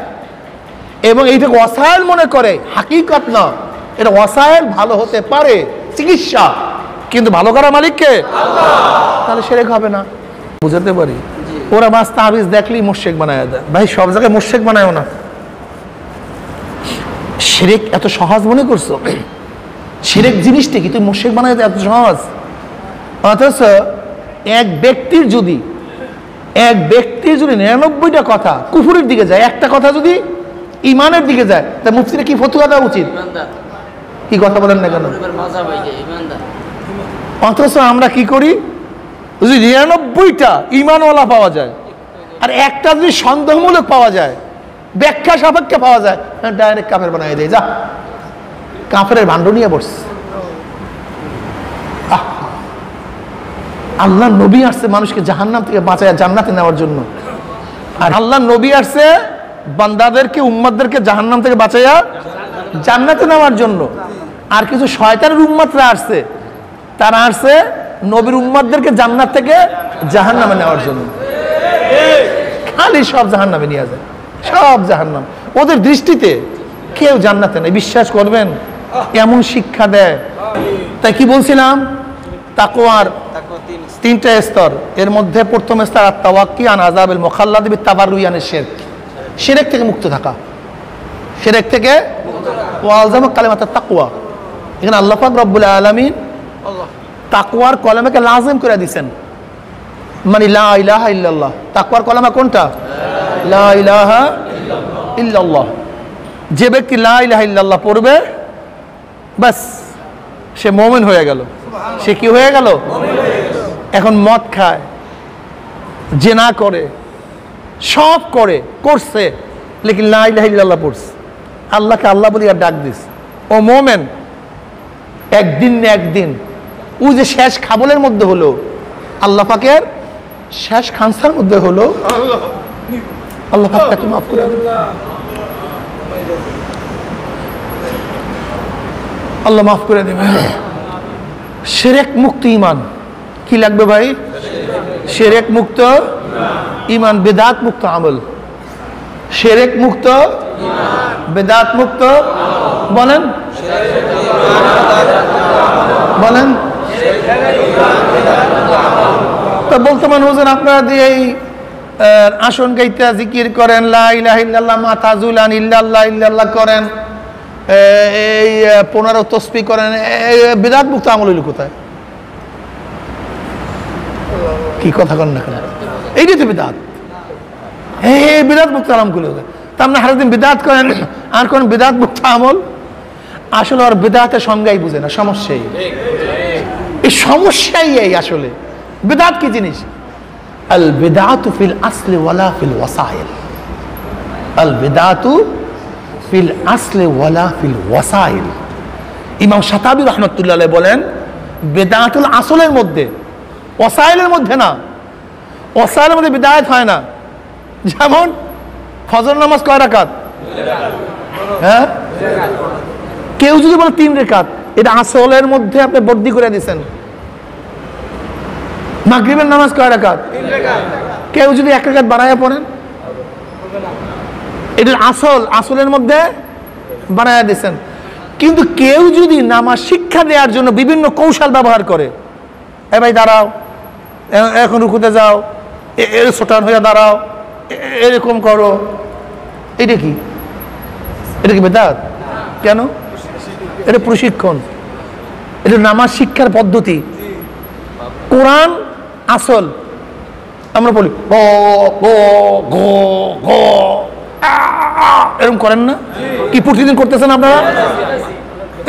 এবং এইটাকে ওয়াসাইল মনে করে, হাকিকত না, এটা ওয়াসাইল ভালো হতে পারে, চিকিৎসা, কিন্তু ভালো করার মালিককে আল্লাহ, তাহলে শিরক হবে না। বুঝাতে পারি? ওরা বাস তাবিজ দেখলেই মুশরিক বানায় দেয়। ভাই সব জায়গায় মুশরিক বানায়ও না। শিরক এত সহজ মনে করছো? শিরক জিনিসটা কি তুমি মুশরিক বানায় দেয় এত সহজ? অথচ এক ব্যক্তির যদি 99টা কথা কুফুরের দিকে যায়, একটা কথা যদি ইমানের দিকে যায়, তা মুফতিরা কি ফতোয়া দেওয়া উচিত? কি কথা বলেন না কেন? অথচ আমরা কি করি, যদি 99টা ইমানওয়ালা পাওয়া যায় আর একটা যদি সন্দেহমূলক পাওয়া যায়, ব্যাখ্যা সাপেক্ষে পাওয়া যায়, ডাইরেক্ট কাফের বানাই দেয়। যা কাফের ভাণ্ড নিয়ে বসছে। আল্লাহ নবী আসছে মানুষকে জাহান্নাম থেকে বাঁচায় জান্নাতে নেওয়ার জন্য, আর আল্লাহ নবী আসছে বান্দাদেরকে, উম্মতদেরকে জাহান্নাম থেকে বাঁচাইয়া জান্নাতে নেওয়ার জন্য। আর কিছু শয়তানের উম্মতরা আসছে, তারা আসছে নবীর উম্মতদেরকে জান্নাত থেকে জাহান্নামে নেওয়ার জন্য। খালি সব জাহান্নামে নিয়ে যায়, সব জাহান্নাম। ওদের দৃষ্টিতে কেউ জান্নাতে নেই, বিশ্বাস করবেন? এমন শিক্ষা দেয়। তাই কি বলছিলাম, তাকওয়ার 3টা স্তর। এর মধ্যে প্রথম স্তর আত-তাওয়াক্কি আন আযাবিল মুখাল্লাদ বিত-তাবাররুই আনিশ শিরক, শিরক থেকে মুক্ত থাকা, শিরক থেকে ওয়ালজামা কালিমাতুত তাকওয়া। এখানে আল্লাহ পাক রব্বুল আলামিন তাকওয়ার কলমাকে লাজিম করে দিয়েছেন, মানে লা ইলাহা ইল্লাল্লাহ। তাকওয়ার কলমা কোনটা? লা ইলাহা ইল্লাল্লাহ। যে ব্যক্তি লা ইলাহা ইল্লাল্লাহ পড়বে, বাস সে মুমিন হয়ে গেল। সে কি হয়ে গেল? এখন মদ খায়, জিনা করে, সব করছে, লেকিন লা ইলাহা ইল্লাল্লাহ পড়ছে, আল্লাহকে আল্লাহ বলি আর ডাক দিস, ও মুমিন। একদিন না একদিন ওই যে শেষ খাবলের মধ্যে হলো, আল্লাহ পাকের শেষ খানসার মধ্যে হলো, আল্লাহ পাক তাকে মাফ করে দেবে, আল্লাহ মাফ করে দেবে। শিরক মুক্ত ঈমান। কি লাগবে ভাই? শিরক মুক্ত ঈমান, বিদআত মুক্ত আমল। শিরক মুক্ত বিদআত মুক্ত, বলেন বলেন। তো বলতে মান হুজুর আপনারা দিয়ে এই আসন গাইতে জিকির করেন, লা ইলাহা ইল্লাল্লাহ, মাথা জুলান, ইল্লাল্লাহ ইল্লাল্লাহ করেন, এই 15 তসবিহ করেন, বিদআত মুক্ত আমল হইল কোথায়? কি কথা কন না কেন? এইটাই তো বিদআত। এই বিদআত মুক্ত আমল গুলো তা আপনি সারাদিন বিদআত করেন আর কোন বিদআত মুক্ত আমল? আসলে আর বিদআতের সংজ্ঞাই বুঝে না, সমস্যাই এই, সমস্যাই এই। আসলে বিদআত কি জিনিস? আল বিদআতু ফিল আসলি ওয়ালা ফিল ওয়াসাইল। আল বিদআতু ফিল আসলি ওয়ালা ফিল ওয়াসাইল। ইমাম শাতাবী রাহমাতুল্লাহ আলাইহি বলেন, বিদআতুল আসলের মধ্যে, ওয়াসাইলের মধ্যে না। ওয়াসাইলের মধ্যে বিদআত হয় না। যেমন ফজর নামাজ কয় রাকাত? হ্যাঁ, কেউ যদি বলে 3 রাকাত, এটা আসলের মধ্যে আপনি বর্দি করে দিয়েছেন। মাগরিবের নামাজ কয় রাকাত? 3 রাকাত। কেউ যদি 1 রাকাত বাড়ায়া পড়েন, এটা আসলের মধ্যে বানায় দিয়েছেন। কিন্তু কেউ যদি নামাজ শিক্ষা দেওয়ার জন্য বিভিন্ন কৌশল ব্যবহার করে, এ ভাই দাঁড়াও, এখন রুকুতে যাও, ছোটান হয়ে দাঁড়াও, এরকম করো, এটা কি বেদাত? কেন? এটা প্রশিক্ষণ, এটা নামাজ শিক্ষার পদ্ধতি। কোরআন আসল। আমরা বলি এরকম করেন না? কি প্রতিদিন করতেছেন আপনারা?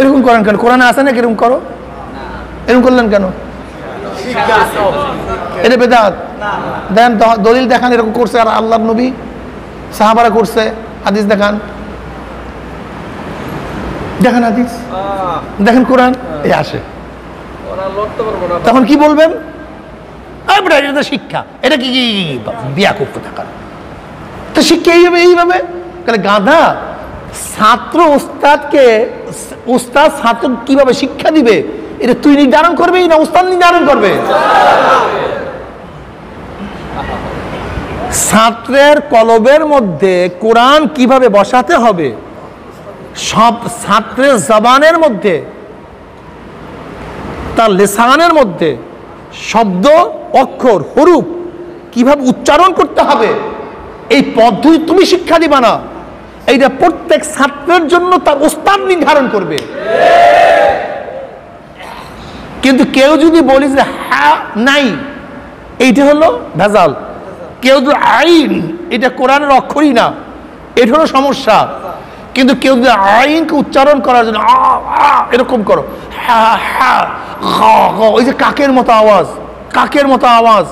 এরকম করেন কেন? কোরআনে আছে না এরকম করো? এরকম করলেন কেন? এটা বেদাত। দেন দলিল দেখান, এরকম করছে আর আল্লাহর নবী সাহাবারা করছে, হাদিস দেখান, দেখেন হাদিস, দেখেন কোরআন, এই আসে। তখন কি বলবেন? এটা তো শিক্ষা, এটা কি বিয়া করতে থাকার তো শিক্ষা এইভাবে তাহলে গাধা। ছাত্র ওস্তাদ ছাত্র কিভাবে শিক্ষা দিবে এটা তুই নির্ধারণ করবি না ওস্তাদ নির্ধারণ করবে? ছাত্রের কলবের মধ্যে কোরআন কিভাবে বসাতে হবে, সব ছাত্রের জবানের মধ্যে, তার লেসানের মধ্যে শব্দ, অক্ষর, হরুফ কিভাবে উচ্চারণ করতে হবে, এই পদ্ধতি তুমি শিক্ষা দিবা না, এইটা প্রত্যেক ছাত্রের জন্য তার ওস্তাদ নির্ধারণ করবে। কিন্তু কেউ যদি বলি যে হ্যাঁ নাই, এইটা হলো ভেজাল। কেউ যদি আইন, এটা কোরআনের অক্ষরই না, এটা হলো সমস্যা। কিন্তু কেউ যদি আইনকে উচ্চারণ করার জন্য এরকম করো, ওই যে কাকের মতো আওয়াজ, কাকের মতো আওয়াজ।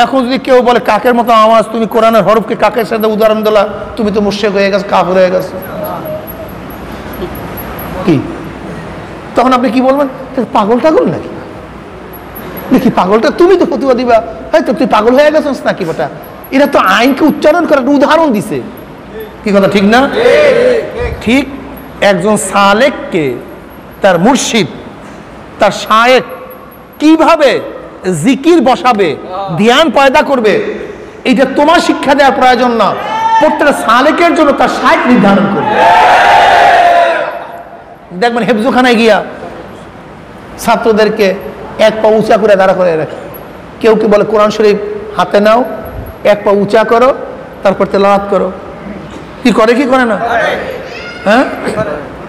এখন যদি কেউ বলে কাকের মতো আওয়াজ, তুমি কোরআনের হরফকে কাকের সাথে উদাহরণ দিলা, তুমি তো মুশরিক হয়ে গেছো, কাফের হয়ে গেছো। কি তখন আপনি কি বলবেন? পাগল টাগল নাকি? দেখি পাগলটা তুমি তো ফতুয়া দিবা, হয়তো তুই পাগল হয়ে গেছিস নাকি বেটা? এরা তো আইনকে উচ্চারণ করার উদাহরণ দিছে। কি কথা ঠিক না? ঠিক একজন সালেককে তার মুর্শিদ, তার শায়েখ কিভাবে জিকির বসাবে, ধ্যান পয়দা করবে, এইটা তোমার শিক্ষা দেওয়ার প্রয়োজন না, প্রত্যেকটা সালেকের জন্য তার শায়েখ নির্ধারণ করবে। দেখবেন হেফজোখানায় গিয়া ছাত্রদেরকে এক পা উঁচা করে দাঁড়া করে রাখে। কেউ কি বলে কোরআন শরীফ হাতে নাও, এক পা উঁচা করো, তারপর তেলাওয়াত করো। কি করে কি করে না? হ্যাঁ,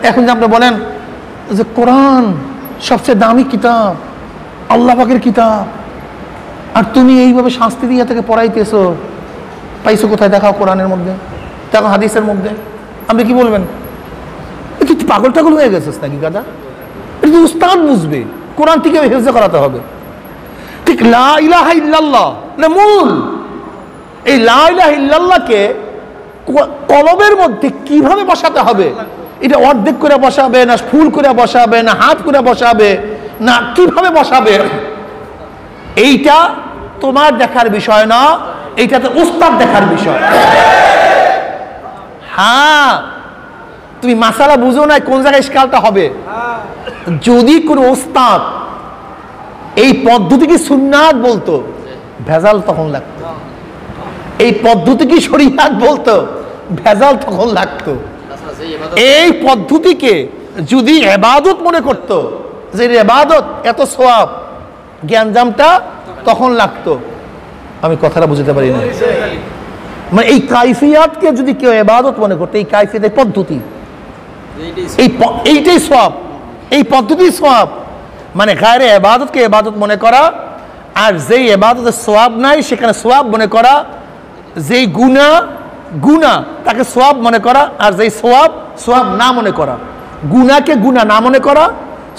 এখন যে আপনি বলেন যে কোরআন সবচেয়ে দামি কিতাব, আল্লাহ পাকের কিতাব, আর তুমি এইভাবে শাস্তি দিয়ে থেকে পড়াইতেছো, পাইছো কোথায়? দেখাও কোরআনের মধ্যে, দেখো হাদিসের মধ্যে। আপনি কি বলবেন? তুই পাগল টাগল হয়ে গেছিস নাকি গাদা? এটা তো উস্তাদ বুঝবে, কোরআন থেকে হেফজ করাতে হবে। ঠিক লা ইলাহা ইল্লাল্লাহ মূল। এই লা ইলাহা ইল্লাল্লাহকে কলবের মধ্যে কিভাবে বসাতে হবে, এটা অর্ধেক করে বসাবে না ফুল করে বসাবে না হাত করে বসাবে না কিভাবে বসাবে, এইটা তোমার দেখার বিষয় না, এইটা তো উস্তাদ দেখার বিষয়। হ্যাঁ, তুমি মাসালা বুঝো না কোন জায়গায় ইশকালটা হবে। যদি কোনো উস্তাদ এই পদ্ধতিকে সুন্নাত বলতো, ভেজাল তখন লাগতো। এই পদ্ধতিকে শরীয়ত বলতো, ভেজাল তখন লাগতো। এই পদ্ধতিকে যদি ইবাদত মনে করতো, যে ইবাদত এত সওয়াব, জ্ঞানজামটা তখন লাগতো। আমি কথাটা বুঝতে পারি না। মানে এই কাইফিয়াতকে যদি কেউ ইবাদত মনে করতো, এই কাইফিয়াত, এই পদ্ধতি, এইটাই সওয়াব, এই পদ্ধতি সওয়াব, মানে গায়রে ইবাদতকে ইবাদত মনে করা, আর যেই ইবাদতের সওয়াব নাই সেখানে সওয়াব মনে করা, যেই গুনাহ তাকে সওয়াব মনে করা, আর যেই সওয়াব না মনে করা। গুনাহকে গুনাহ না মনে করা,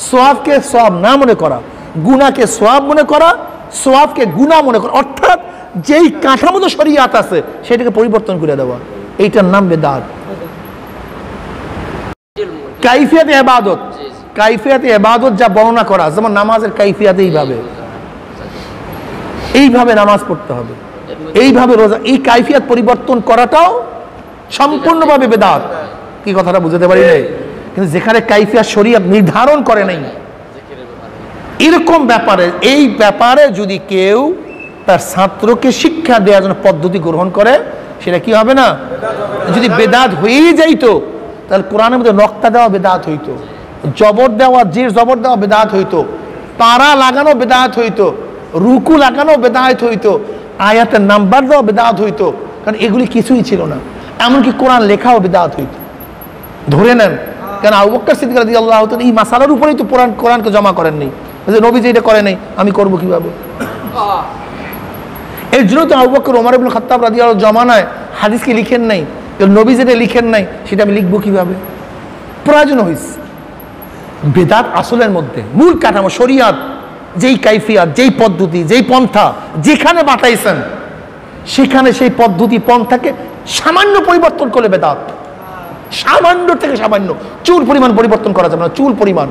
সওয়াবকে সওয়াব না মনে করা, গুনাহকে সওয়াব মনে করা, সওয়াবকে গুনাহ মনে করা। অর্থাৎ যেই কাঠামোতে শরীয়ত আছে সেটাকে পরিবর্তন করে দেওয়া, এইটার নাম বেদাত। কাইফিয়াতে ইবাদত, কাইফিয়াতে ইবাদত যা বর্ণনা করা, যেমন নামাজের কাইফিয়াতে এইভাবে নামাজ পড়তে হবে, এইভাবে রোজা, এই কাইফিয়াত পরিবর্তন করাটাও সম্পূর্ণভাবে বেদাত। কি কথাটা বুঝতে পারি নাই? কিন্তু যেখানে কাইফিয়াত শরীয়ত নির্ধারণ করে নাই, এরকম ব্যাপারে, এই ব্যাপারে যদি কেউ তার ছাত্রকে শিক্ষা দেওয়ার জন্য পদ্ধতি গ্রহণ করে, সেটা কি হবে না? যদি বেদাত হয়েই যাইতো তাহলে কোরআনের মধ্যে নক্তা দেওয়া বেদাত হইতো, জবর দেওয়া, জের জবর দেওয়া বেদাত হইতো, তারা লাগানো বেদাত হইতো, রুকু লাগানো বেদাত হইতো, আয়াতের নাম্বার দেওয়া বেদাত হইতো। কারণ এগুলি কিছুই ছিল না। এমনকি কোরআন লেখাও বেদাত হইতো। ধরে নেন, কেন আবু বকর সিদ্দিক রাদিয়াল্লাহু তাআলা এই মাসালার উপরেই তো কোরআনকে জমা করেননি। নবী যে এটা করে নাই, আমি করবো কিভাবে? এর জন্য তো আবু বকর ওমর ইবনে খাত্তাব রাদিয়াল্লাহু জমানায় হাদিসকে লিখেন নাই। নবী যেটা লিখেন নাই সেটা আমি লিখবো কিভাবে? প্রয়োজন হয়েছে। বেদাত আসলের মধ্যে মূল কাঠামো শরিয়াত, যেই কাইফিয়াত, যেই পদ্ধতি, যেই পন্থা যেখানে বাতাইছেন সেখানে সেই পদ্ধতি পন্থাকে সামান্য পরিবর্তন করলে বেদাত। সামান্য থেকে সামান্য, চুল পরিমাণ পরিবর্তন করা যাবে না, চুল পরিমাণ,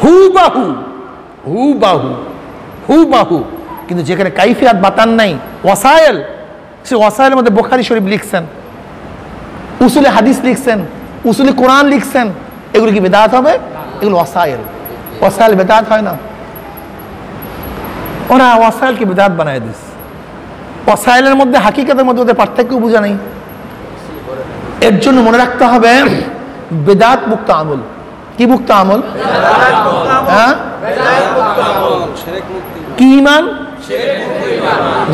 হুবাহু হুবাহু হুবাহু। কিন্তু যেখানে কাইফিয়াত বাতান নাই, ওয়াসায়েল, সে ওয়াসায়েলের মধ্যে বুখারী শরীফ লিখছেন, উসুলে হাদিস লিখছেন, উসুলে কোরআন লিখছেন, এগুলো কি বেদাত হবে? এগুলো ওয়াসায়েল। ওয়াসায়েল বেদাত হয় না। ওরা ওয়াসায়েলকে বেদাত বানায় দিস। ওয়াসায়েলের মধ্যে হাকিকাতের মধ্যে ওদের পার্থক্য বোঝা নেই। এর জন্য মনে রাখতে হবে বেদাত মুক্ত আমল। কি মুক্ত আমল? হ্যাঁ, কি ঈমান?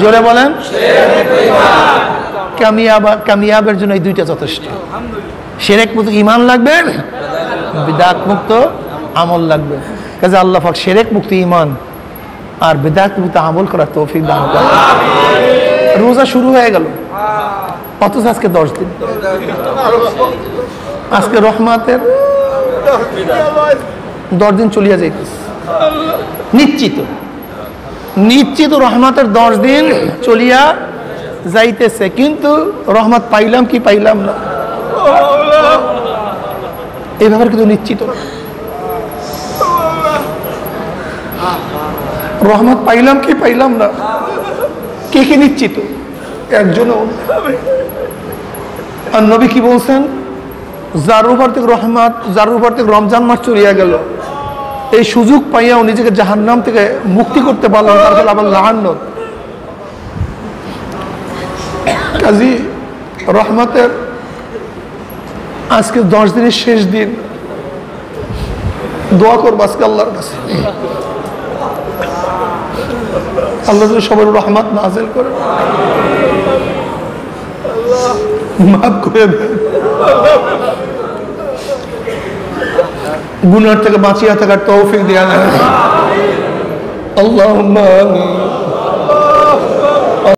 জোরে বলেন। কামিয়াবের জন্য এই দুইটা যথেষ্ট। শিরক মুক্ত ঈমান লাগবে, বিদআত মুক্ত আমল লাগবে। কাজে আল্লাহ পাক শিরক মুক্ত ঈমান আর বিদআত মুক্ত আমল করার তৌফিক দান করেন। রোজা শুরু হয়ে গেল, অথচ আজকে 10 দিন। আজকে রহমতের 10 দিন চলিয়া যাইতেছে। নিশ্চিত নিশ্চিত রহমতের 10 দিন চলিয়া যাইতেছে, কিন্তু রহমত পাইলাম কি পাইলাম না এই ব্যাপারে কিন্তু নিশ্চিত। রহমত পাইলাম কি পাইলাম না কে কে নিশ্চিত? একজনও। আর নবী কি বলছেন? যার উপর থেকে রহমত, যার উপর থেকে রমজান মাস চলিয়া গেল, এই সুযোগ পাইয়াও নিজেকে জাহান্নাম থেকে মুক্তি করতে পারলাম, তারপর আবার লাআনত। কাজী রহমতের আজকে 10 দিনের শেষ দিন, দোয়া করবো আজকে আল্লাহর কাছে, আল্লাহ যদি সবার রহমত নাযিল করে, মাফ করে দেন, গুনাহ থেকে বাঁচিয়ে থাকার তৌফিক দেয়া। আল্লাহুম্মা আমিন।